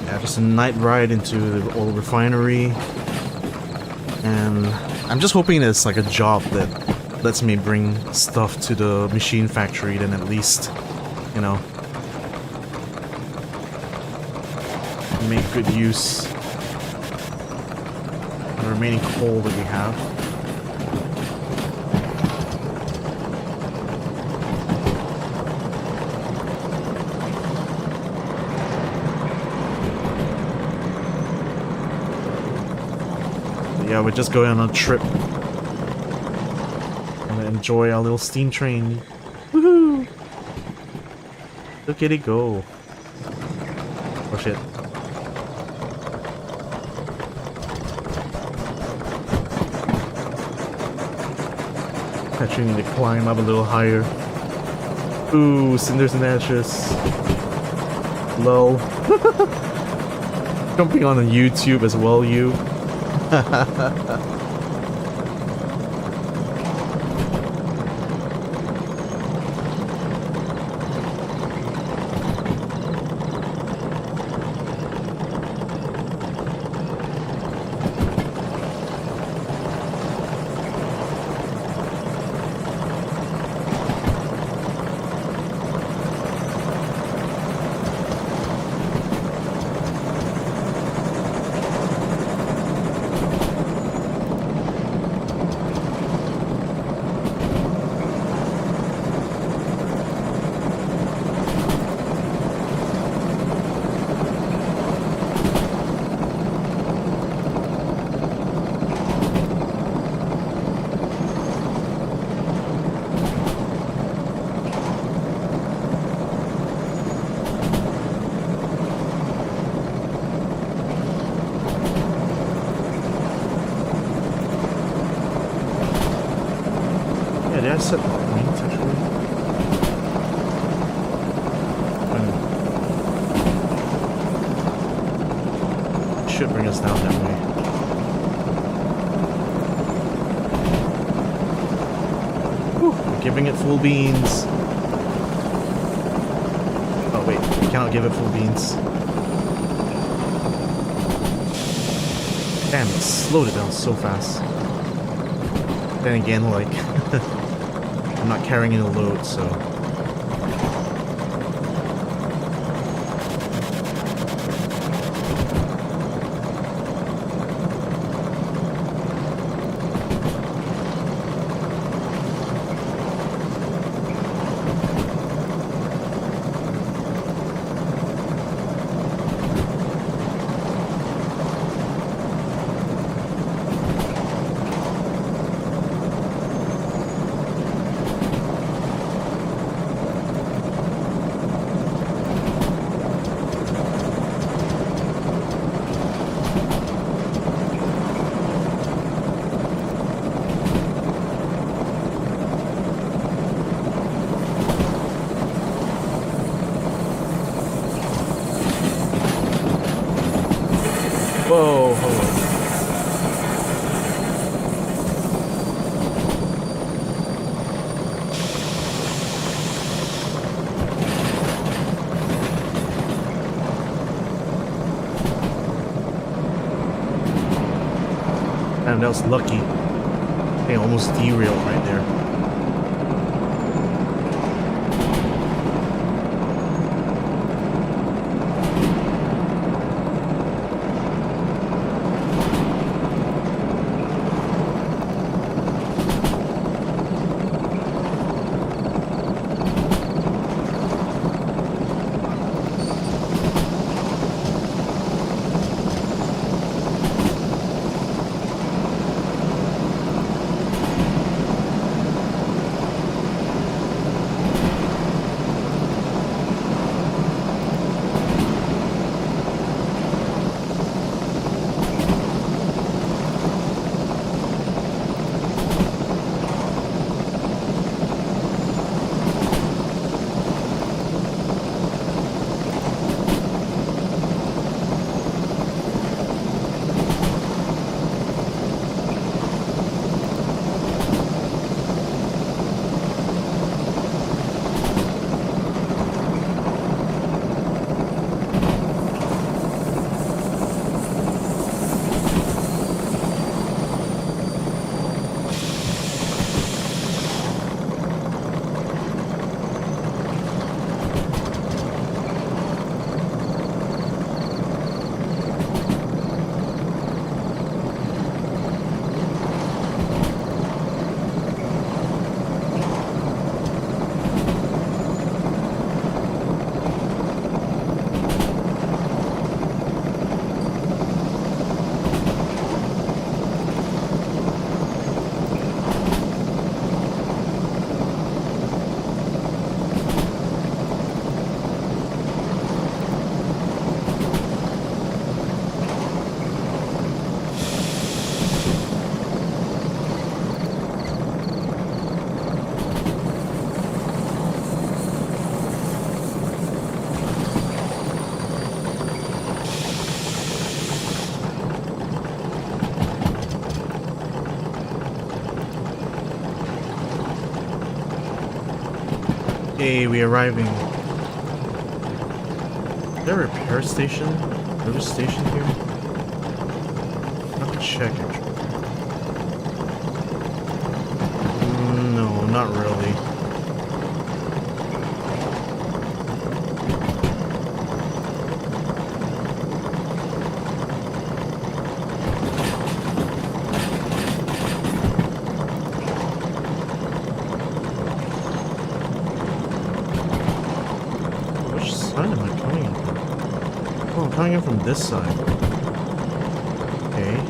Yeah, just a night ride into the oil refinery. And I'm just hoping it's like a job that lets me bring stuff to the machine factory, then at least, you know, make good use of the remaining coal that we have. Yeah, we're just going on a trip. Gonna enjoy our little steam train. Woohoo! Look at it go. Oh shit. Actually need to climb up a little higher. Ooh, cinders and ashes. Lol. Jumping on YouTube as well, you. Did I set the point actually? Should bring us down that way. Whew, we're giving it full beans. Oh wait, we cannot give it full beans. Damn, it slowed it down so fast. Then again, like, I'm not carrying any load, so... Whoa, hold on. Man, that was lucky. I almost derailed right there. Hey, we arriving. Is there a repair station? Service station here? I have to check actually. No, not really. Which side am I coming in from? Oh, I'm coming in from this side. Okay.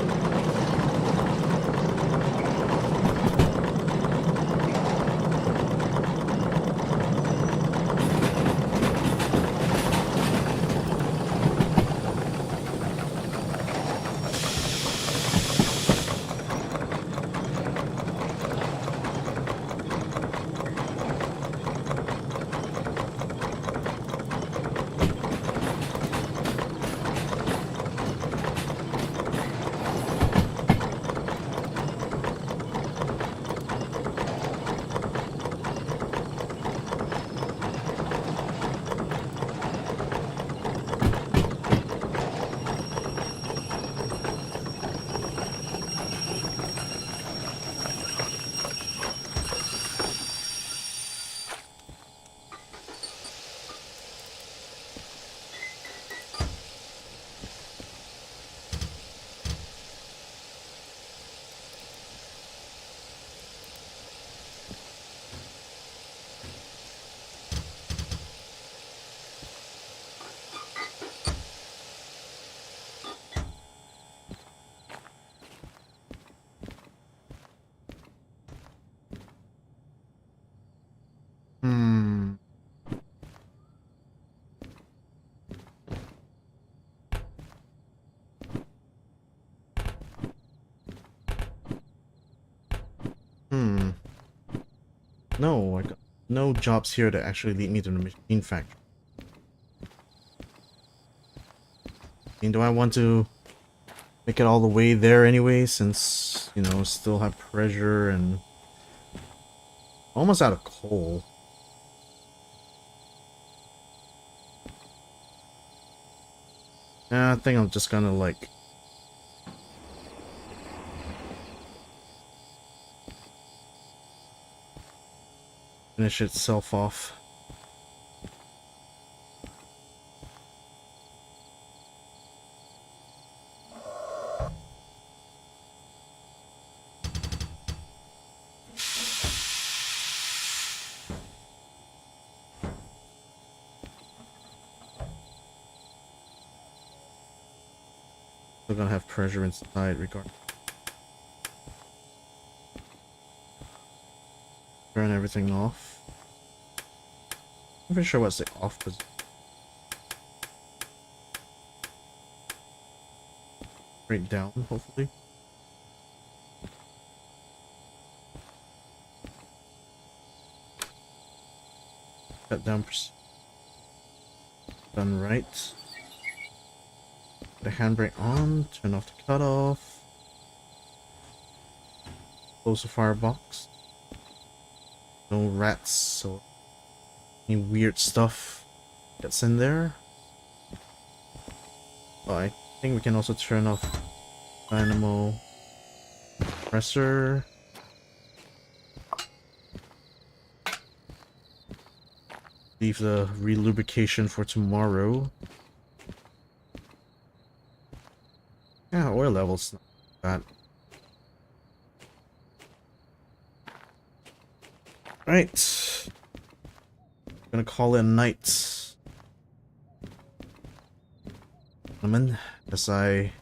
Hmm. Hmm. No, I got no jobs here that actually lead me to the machine factory. I mean, do I want to make it all the way there anyway, since, you know, still have pressure and almost out of coal. Yeah, I think I'm just gonna like finish itself off. Still gonna have pressure inside regardless. Turn everything off. I'm pretty sure what's the off position. Straight down, hopefully. Cut down. Done right. Put the handbrake on. Turn off the cutoff. Close the firebox. No rats or any weird stuff that's in there. Oh, I think we can also turn off dynamo compressor. Leave the relubrication for tomorrow. Yeah, oil levels not bad. Right. Gonna call it a night, gentlemen, as I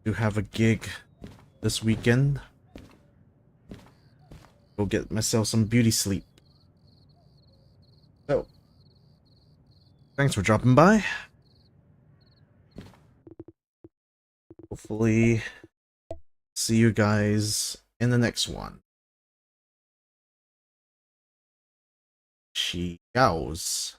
do have a gig this weekend. Go get myself some beauty sleep. So, thanks for dropping by. Hopefully, see you guys in the next one. Cheers.